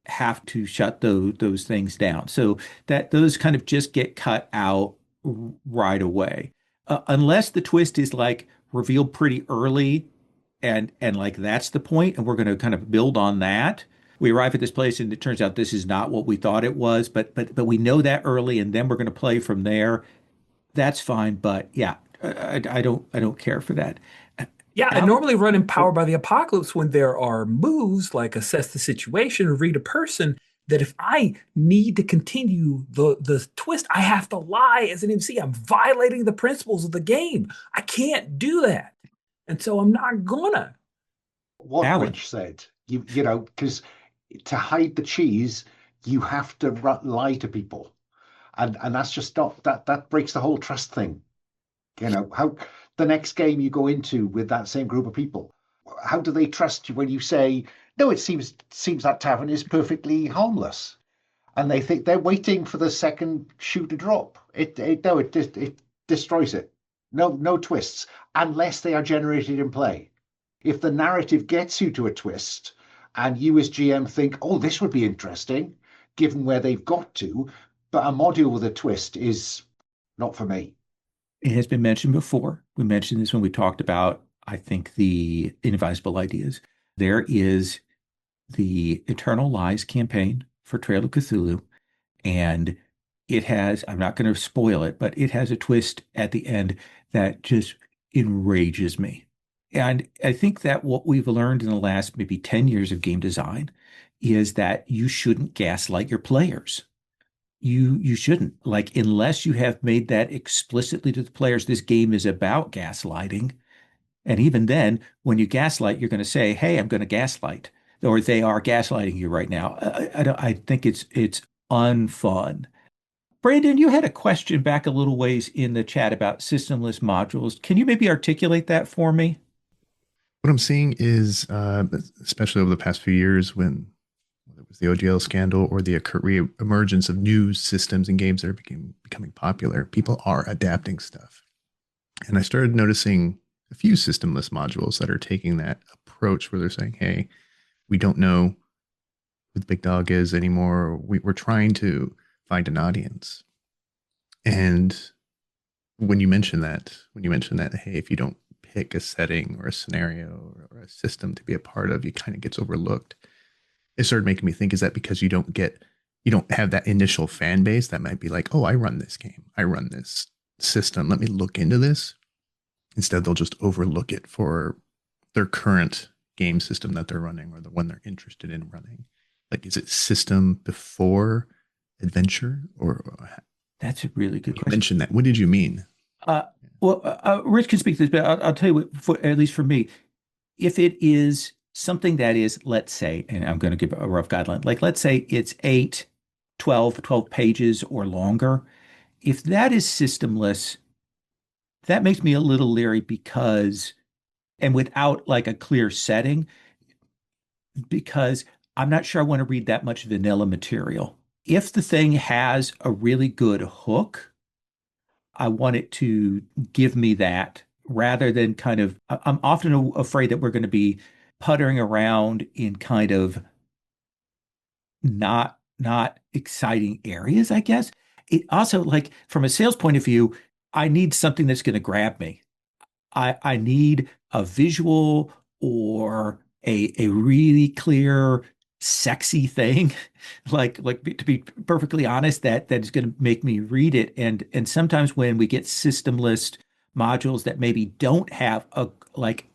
have to shut those things down. So that those kind of just get cut out right away. Unless the twist is like revealed pretty early and like that's the point, and we're going to kind of build on that. We arrive at this place and it turns out this is not what we thought it was, but we know that early and then we're going to play from there. That's fine, but yeah, I don't care for that. Yeah, I Al, normally run Empowered by the Apocalypse when there are moves like assess the situation or read a person that if I need to continue the twist, I have to lie as an MC. I'm violating the principles of the game. I can't do that. And so I'm not gonna. What Alan, Rich said, you know, because to hide the cheese, you have to lie to people, and that's just not that breaks the whole trust thing. You know, how the next game you go into with that same group of people, how do they trust you when you say, no, it seems that tavern is perfectly harmless, and they think they're waiting for the second shoe to drop. It destroys it. No twists unless they are generated in play. If the narrative gets you to a twist and you as GM think, oh, this would be interesting, given where they've got to, but a module with a twist is not for me. it has been mentioned before. We mentioned this when we talked about, I think, the inadvisable ideas. There is the Eternal Lies campaign for Trail of Cthulhu, and it has, I'm not going to spoil it, but it has a twist at the end that just enrages me. And I think that what we've learned in the last maybe 10 years of game design is that you shouldn't gaslight your players. You shouldn't. Like, unless you have made that explicitly to the players, this game is about gaslighting. And even then, when you gaslight, you're going to say, "Hey, I'm going to gaslight," or they are gaslighting you right now. I think it's unfun. Brandon, you had a question back a little ways in the chat about systemless modules. Can you maybe articulate that for me? What I'm seeing is, especially over the past few years, when whether it was the OGL scandal or the re-emergence of new systems and games that are becoming popular, people are adapting stuff. And I started noticing a few systemless modules that are taking that approach where they're saying, hey, we don't know who the big dog is anymore. We're trying to find an audience. And when you mention that, hey, if you don't pick a setting or a scenario or a system to be a part of, it kind of gets overlooked. It started making me think, is that because you don't have that initial fan base that might be like, oh, I run this game, I run this system, let me look into this. Instead, they'll just overlook it for their current game system that they're running or the one they're interested in running. Like, is it system before adventure or That's a really good you question. mentioned that? What did you mean? Uh, Rich can speak to this, but I'll tell you what, at least for me, if it is something that is, let's say, and I'm going to give a rough guideline, like let's say it's 12 pages or longer. If that is systemless, that makes me a little leery because, and without like a clear setting, because I'm not sure I want to read that much vanilla material. If the thing has a really good hook, I want it to give me that rather than kind of, I'm often afraid that we're going to be puttering around in kind of not exciting areas, I guess. It also, like from a sales point of view, I need something that's going to grab me. I need a visual or a really clear, sexy thing, like to be perfectly honest, that is going to make me read it. And sometimes when we get system list modules that maybe don't have a like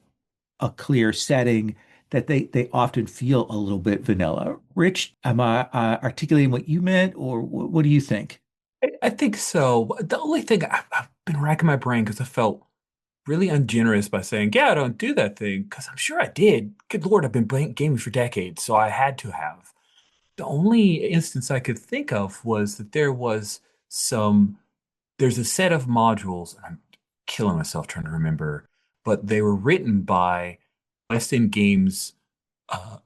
a clear setting, that they often feel a little bit vanilla. Rich, am I articulating what you meant, or what do you think? I think so. The only thing I've been racking my brain because I felt really ungenerous by saying, yeah, I don't do that thing, because I'm sure I did. Good Lord, I've been playing gaming for decades, so I had to have. The only instance I could think of was that there's a set of modules, and I'm killing myself trying to remember, but they were written by West End Games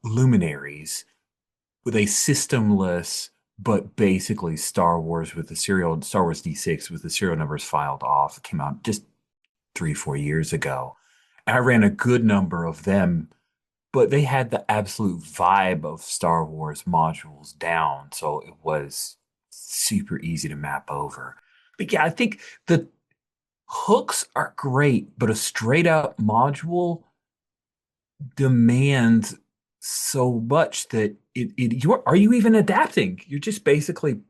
luminaries with a systemless, but basically Star Wars D6 with the serial numbers filed off. It came out just 3, 4 years ago. And I ran a good number of them, but they had the absolute vibe of Star Wars modules down. So it was super easy to map over. But yeah, I think the hooks are great, but a straight up module demands so much that are you even adapting? You're just basically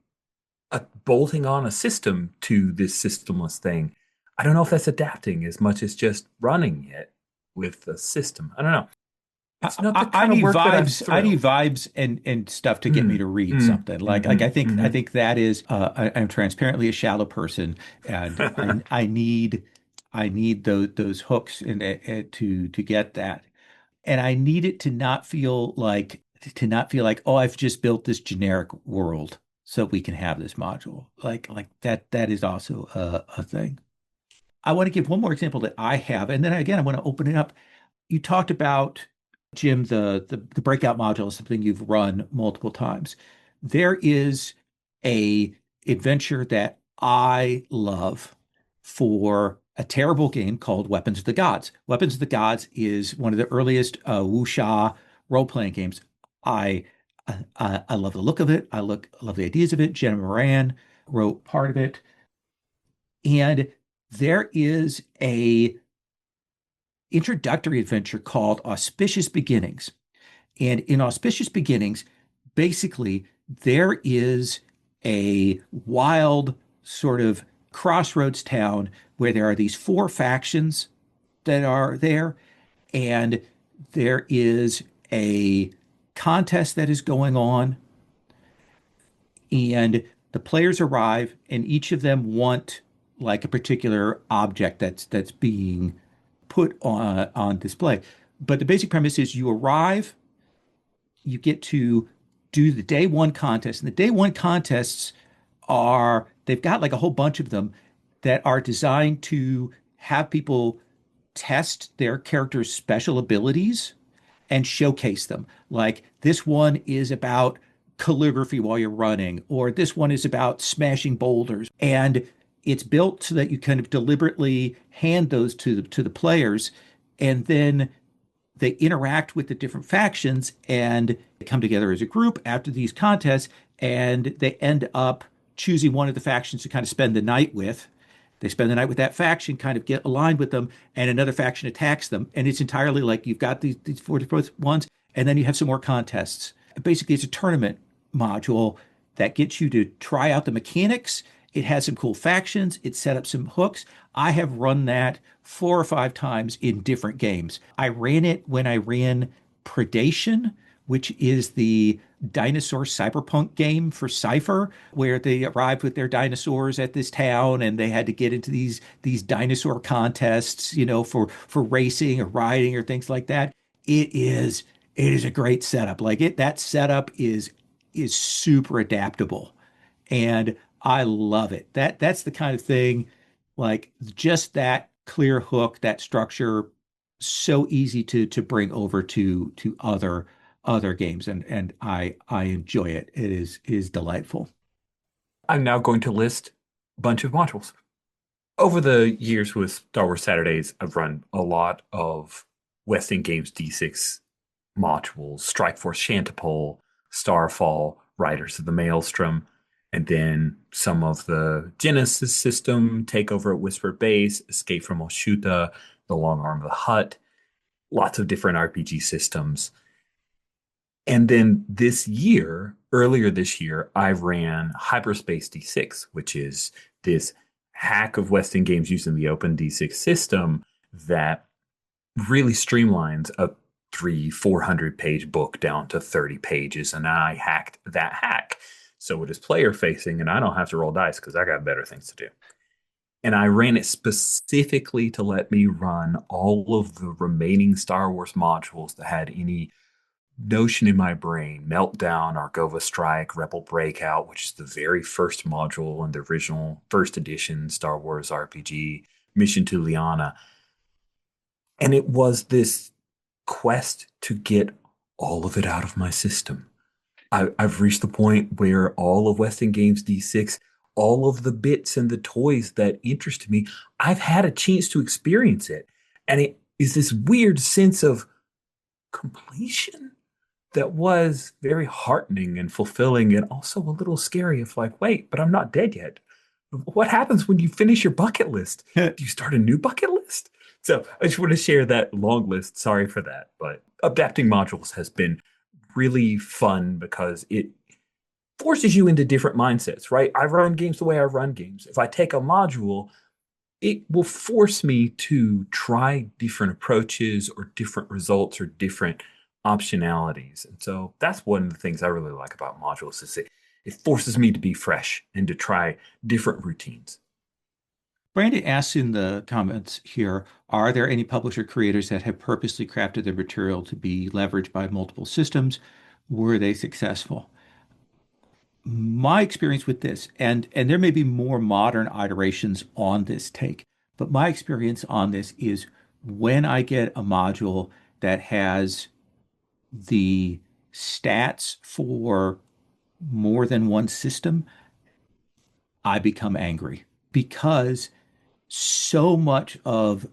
bolting on a system to this systemless thing. I don't know if that's adapting as much as just running it with a system. I don't know. It's not the I kind of need work that I'm vibes. I need thrilled. vibes and stuff to get me to read something. I Mm-hmm. think that is I'm transparently a shallow person, and I need those hooks to get that, and I need it to not feel like, oh, I've just built this generic world so we can have this module. Like that is also a thing. I want to give one more example that I have, and then again I want to open it up. You talked about, Jim, the breakout module is something you've run multiple times. There is a adventure that I love for a terrible game called Weapons of the Gods. Weapons of the Gods is one of the earliest wuxia role-playing games. I I love the look of it. I love the ideas of it. Jenna Moran wrote part of it, and there is a introductory adventure called Auspicious Beginnings. And in Auspicious Beginnings, basically, there is a wild sort of crossroads town where there are these four factions that are there, and there is a contest that is going on, and the players arrive, and each of them want like a particular object that's being put on display. But the basic premise is you arrive, you get to do the day one contest, and the day one contests they've got like a whole bunch of them that are designed to have people test their character's special abilities and showcase them. Like this one is about calligraphy while you're running, or this one is about smashing boulders. And it's built so that you kind of deliberately hand those to the players, and then they interact with the different factions and they come together as a group after these contests, and they end up choosing one of the factions to kind of spend the night with. They spend the night with that faction, kind of get aligned with them, and another faction attacks them. And it's entirely like you've got these four different ones, and then you have some more contests. Basically, it's a tournament module that gets you to try out the mechanics. It has some cool factions. It set up some hooks. I have run that 4 or 5 times in different games. I ran it when I ran Predation, which is the dinosaur cyberpunk game for Cypher, where they arrived with their dinosaurs at this town and they had to get into these dinosaur contests, for racing or riding or things like that. It is a great setup. That setup is super adaptable, and I love it. That's the kind of thing, like just that clear hook, that structure, so easy to bring over to other games, and I enjoy it. It is delightful. I'm now going to list a bunch of modules. Over the years with Star Wars Saturdays, I've run a lot of West End Games D6 modules, Strike Force Shantipole, Starfall, Riders of the Maelstrom, and then some of the Genesis system, Takeover at Whisper Base, Escape from Oshuta, The Long Arm of the Hutt, lots of different RPG systems. And then earlier this year, I ran Hyperspace D6, which is this hack of West End Games using the Open D6 system that really streamlines a 400 page book down to 30 pages, and I hacked that hack so it is player facing and I don't have to roll dice because I got better things to do. And I ran it specifically to let me run all of the remaining Star Wars modules that had any notion in my brain: Meltdown, Argova Strike, Rebel Breakout, which is the very first module in the original first edition Star Wars RPG, Mission to Liana. And it was this quest to get all of it out of my system. I've reached the point where all of Weston Games D6, all of the bits and the toys that interest me, I've had a chance to experience it. And it is this weird sense of completion that was very heartening and fulfilling, and also a little scary of like, wait, but I'm not dead yet. What happens when you finish your bucket list? Do you start a new bucket list? So I just want to share that long list. Sorry for that. But adapting modules has been really fun because it forces you into different mindsets, right? I run games the way I run games. If I take a module, it will force me to try different approaches or different results or different optionalities. And so that's one of the things I really like about modules is it forces me to be fresh and to try different routines. Brandon asks in the comments here, are there any publisher creators that have purposely crafted their material to be leveraged by multiple systems? Were they successful? My experience with this, and there may be more modern iterations on this take, but my experience on this is when I get a module that has the stats for more than one system, I become angry because so much of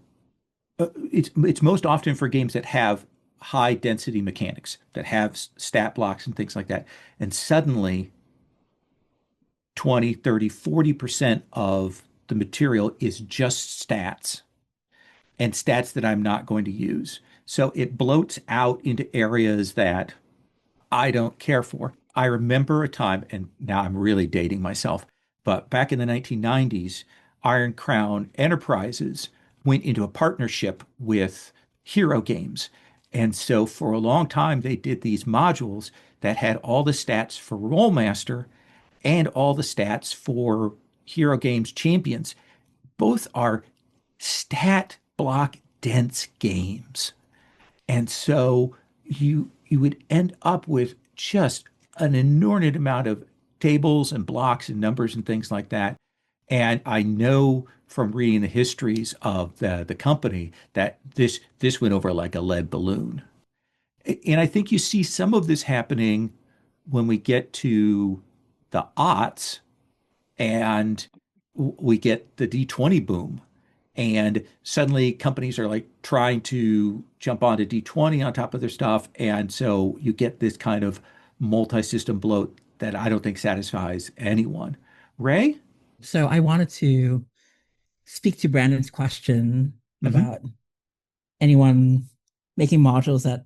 it's most often for games that have high density mechanics, that have stat blocks and things like that. And suddenly 20, 30, 40% of the material is just stats and stats that I'm not going to use. So it bloats out into areas that I don't care for. I remember a time, and now I'm really dating myself, but back in the 1990s, Iron Crown Enterprises went into a partnership with Hero Games. And so for a long time, they did these modules that had all the stats for Rollmaster and all the stats for Hero Games Champions. Both are stat block dense games. And so you would end up with just an inordinate amount of tables and blocks and numbers and things like that. And I know from reading the histories of the company that this went over like a lead balloon. And I think you see some of this happening when we get to the aughts and we get the D20 boom. And suddenly companies are like trying to jump onto D20 on top of their stuff. And so you get this kind of multi-system bloat that I don't think satisfies anyone. Ray? So I wanted to speak to Brandon's question about anyone making modules that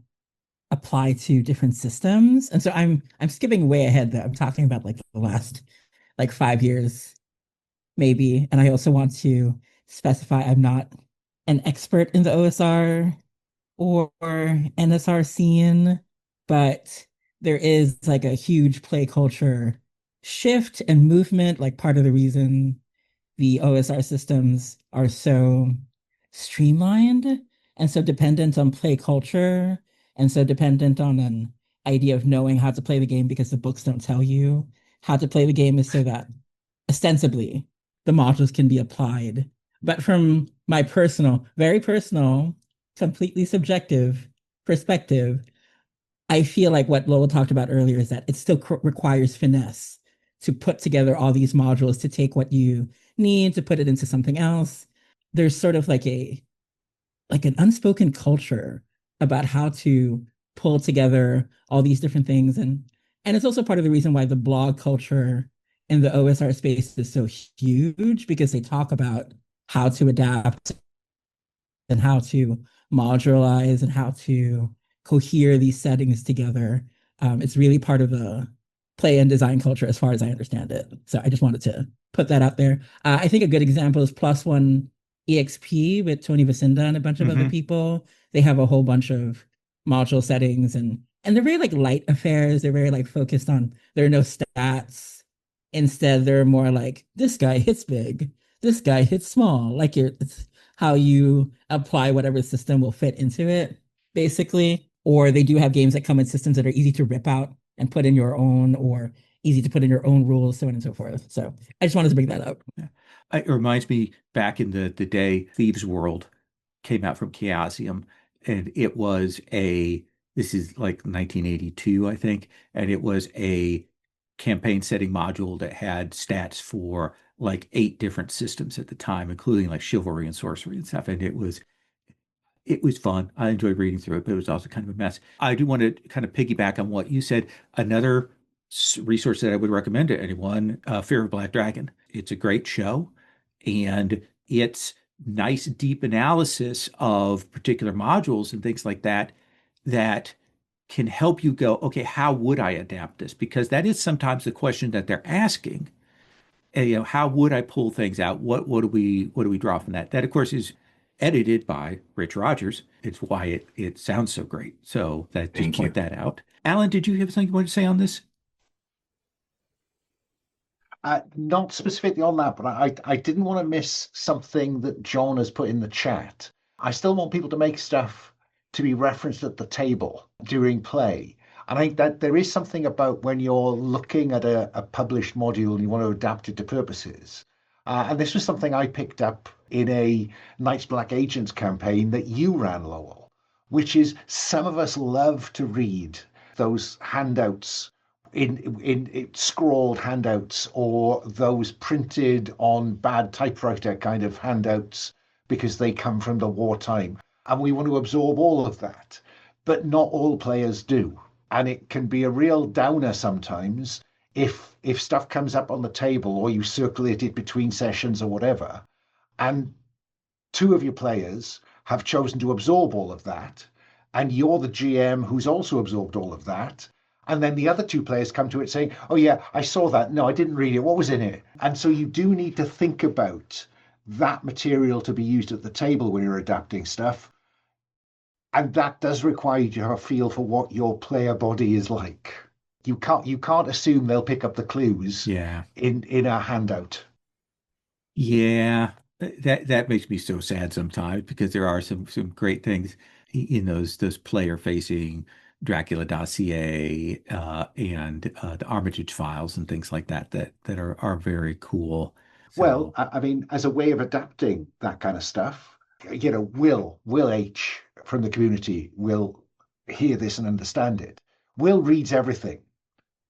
apply to different systems. And so I'm skipping way ahead there. I'm talking about like the last like 5 years, maybe. And I also want to specify I'm not an expert in the OSR or NSR scene, but there is like a huge play culture shift and movement. Like part of the reason the OSR systems are so streamlined and so dependent on play culture and so dependent on an idea of knowing how to play the game because the books don't tell you how to play the game is so that ostensibly the modules can be applied. But from my personal, very personal, completely subjective perspective, I feel like what Lowell talked about earlier is that it still requires finesse to put together all these modules, to take what you need, to put it into something else. There's sort of like an unspoken culture about how to pull together all these different things. And it's also part of the reason why the blog culture in the OSR space is so huge, because they talk about how to adapt and how to modularize and how to cohere these settings together. It's really part of the play and design culture as far as I understand it. So I just wanted to put that out there. I think a good example is Plus One EXP with Tony Vasinda and a bunch of other people. They have a whole bunch of module settings, and they're very like light affairs. They're very like focused on there are no stats. Instead, they're more like this guy hits big, this guy hits small. Like it's how you apply whatever system will fit into it, basically. Or they do have games that come in systems that are easy to rip out and put in your own, or easy to put in your own rules, so on and so forth. So I just wanted to bring that up. Yeah. It reminds me back in the day, Thieves World came out from Chaosium, and it was this is like 1982, I think, and it was a campaign setting module that had stats for like 8 different systems at the time, including like chivalry and sorcery and stuff. And it was fun. I enjoyed reading through it, but it was also kind of a mess. I do want to kind of piggyback on what you said. Another resource that I would recommend to anyone, Fear of Black Dragon. It's a great show, and it's nice, deep analysis of particular modules and things like that that can help you go, okay, how would I adapt this? Because that is sometimes the question that they're asking. How would I pull things out? What do we draw from that? That, of course, is edited by Rich Rogers. It's why it sounds so great. So that just Thank you. point that out. Alan, did you have something you wanted to say on this? Not specifically on that, but I didn't want to miss something that John has put in the chat. I still want people to make stuff to be referenced at the table during play. And I think that there is something about when you're looking at a published module and you want to adapt it to purposes. And this was something I picked up in a Night's Black Agents campaign that you ran, Lowell, which is some of us love to read those handouts in scrawled handouts, or those printed on bad typewriter kind of handouts, because they come from the wartime. And we want to absorb all of that. But not all players do. And it can be a real downer sometimes if stuff comes up on the table, or you circulate it between sessions or whatever, and 2 of your players have chosen to absorb all of that, and you're the GM who's also absorbed all of that. And then the other 2 players come to it saying, oh, yeah, I saw that. No, I didn't read it. What was in it? And so you do need to think about that material to be used at the table when you're adapting stuff. And that does require you to have a feel for what your player body is like. You can't assume they'll pick up the clues Yeah. in a handout. Yeah. That makes me so sad sometimes, because there are some great things in those player facing Dracula dossier and the Armitage files and things like that are very cool. Well, So I mean, as a way of adapting that kind of stuff, Will H from the community will hear this and understand it. Will reads everything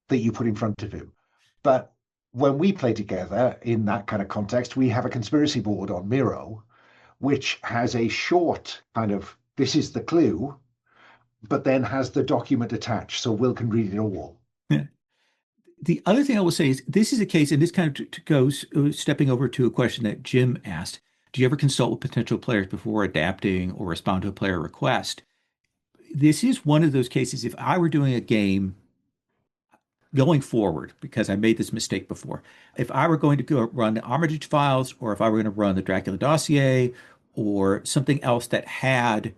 that you put in front of him. But when we play together in that kind of context, we have a conspiracy board on Miro, which has a short kind of, this is the clue, but then has the document attached, so Will can read it all. yeah. The other thing I will say is this is a case, and this kind of goes stepping over to a question that Jim asked. Do you ever consult with potential players before adapting or respond to a player request? This is one of those cases. If I were doing a game going forward, because I made this mistake before, if I were going to go run the Armitage files, or if I were going to run the Dracula dossier, or something else that had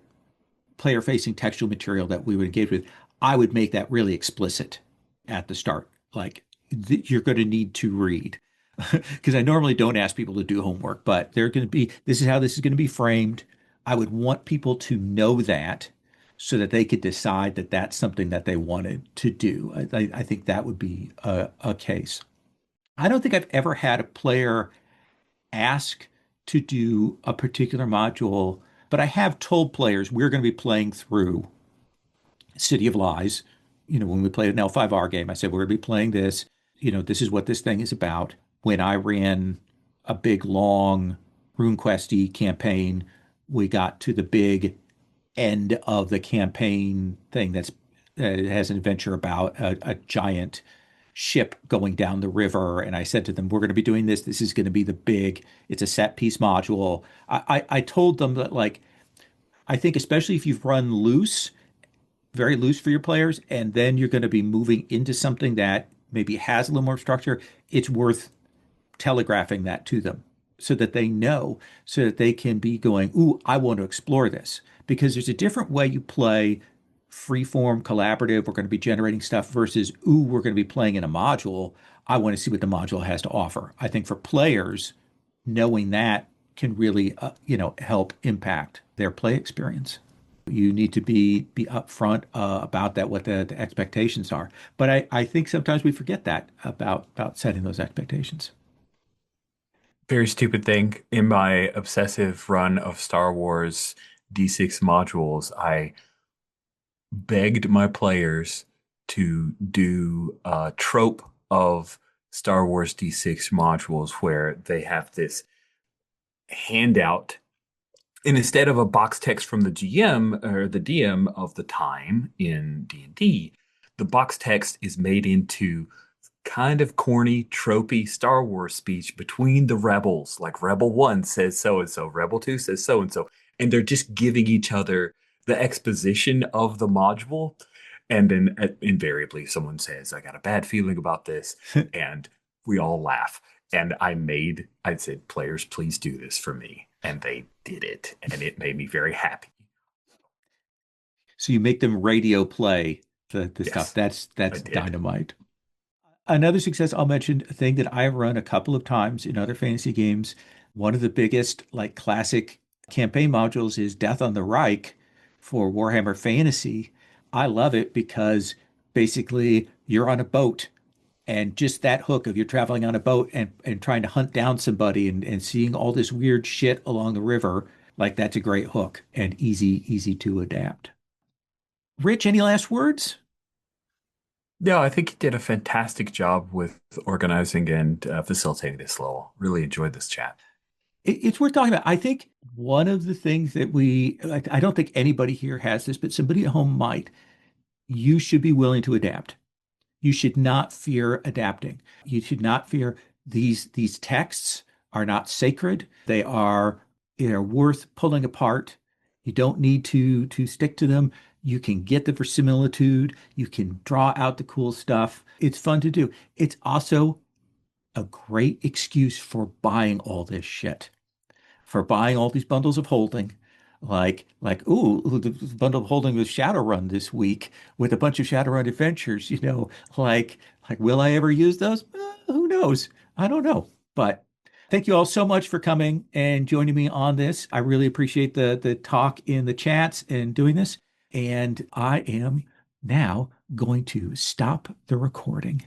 player facing textual material that we would engage with, I would make that really explicit at the start. Like, you're going to need to read. Because I normally don't ask people to do homework, but this is how this is going to be framed. I would want people to know that, so that they could decide that that's something that they wanted to do. I think that would be a case. I don't think I've ever had a player ask to do a particular module, but I have told players we're going to be playing through City of Lies. When we played an L5R game, I said, we're going to be playing this. This is what this thing is about. When I ran a big, long RuneQuest-y campaign, we got to the big end of the campaign thing that has an adventure about a giant ship going down the river. And I said to them, we're going to be doing this. This is going to be it's a set piece module. I told them that, like, I think especially if you've run loose, very loose for your players, and then you're going to be moving into something that maybe has a little more structure, it's worth telegraphing that to them so that they know, so that they can be going, ooh, I want to explore this. Because there's a different way you play free-form collaborative, we're going to be generating stuff versus, ooh, we're going to be playing in a module. I want to see what the module has to offer. I think for players, knowing that can really, help impact their play experience. You need to be upfront about that, what the expectations are. But I think sometimes we forget that about setting those expectations. Very stupid thing. In my obsessive run of Star Wars D6 modules, I begged my players to do a trope of Star Wars D6 modules where they have this handout, and instead of a box text from the GM or the DM of the time in D&D, the box text is made into kind of corny, tropey Star Wars speech between the rebels. Like Rebel 1 says so and so, Rebel 2 says so and so. And they're just giving each other the exposition of the module. And then invariably someone says, I got a bad feeling about this. And we all laugh. And I said, players, please do this for me. And they did it. And it made me very happy. So you make them radio play the stuff. Yes, That's I did. dynamite. Another success I'll mention, a thing that I've run a couple of times in other fantasy games. One of the biggest, like classic campaign modules is Death on the Reich for Warhammer Fantasy. I love it because basically you're on a boat and just that hook of you're traveling on a boat and trying to hunt down somebody and seeing all this weird shit along the river, like that's a great hook and easy to adapt. Rich, any last words? Yeah, I think you did a fantastic job with organizing and facilitating this, Lowell. Really enjoyed this chat. It's worth talking about. I think one of the things that like, I don't think anybody here has this, but somebody at home might. You should be willing to adapt. You should not fear adapting. You should not fear these texts are not sacred. They are worth pulling apart. You don't need to stick to them. You can get the verisimilitude. You can draw out the cool stuff. It's fun to do. It's also a great excuse for buying all this shit, for buying all these bundles of holding. Ooh, the bundle of holding with Shadowrun this week with a bunch of Shadowrun adventures, will I ever use those? Who knows? I don't know. But thank you all so much for coming and joining me on this. I really appreciate the talk in the chats and doing this. And I am now going to stop the recording.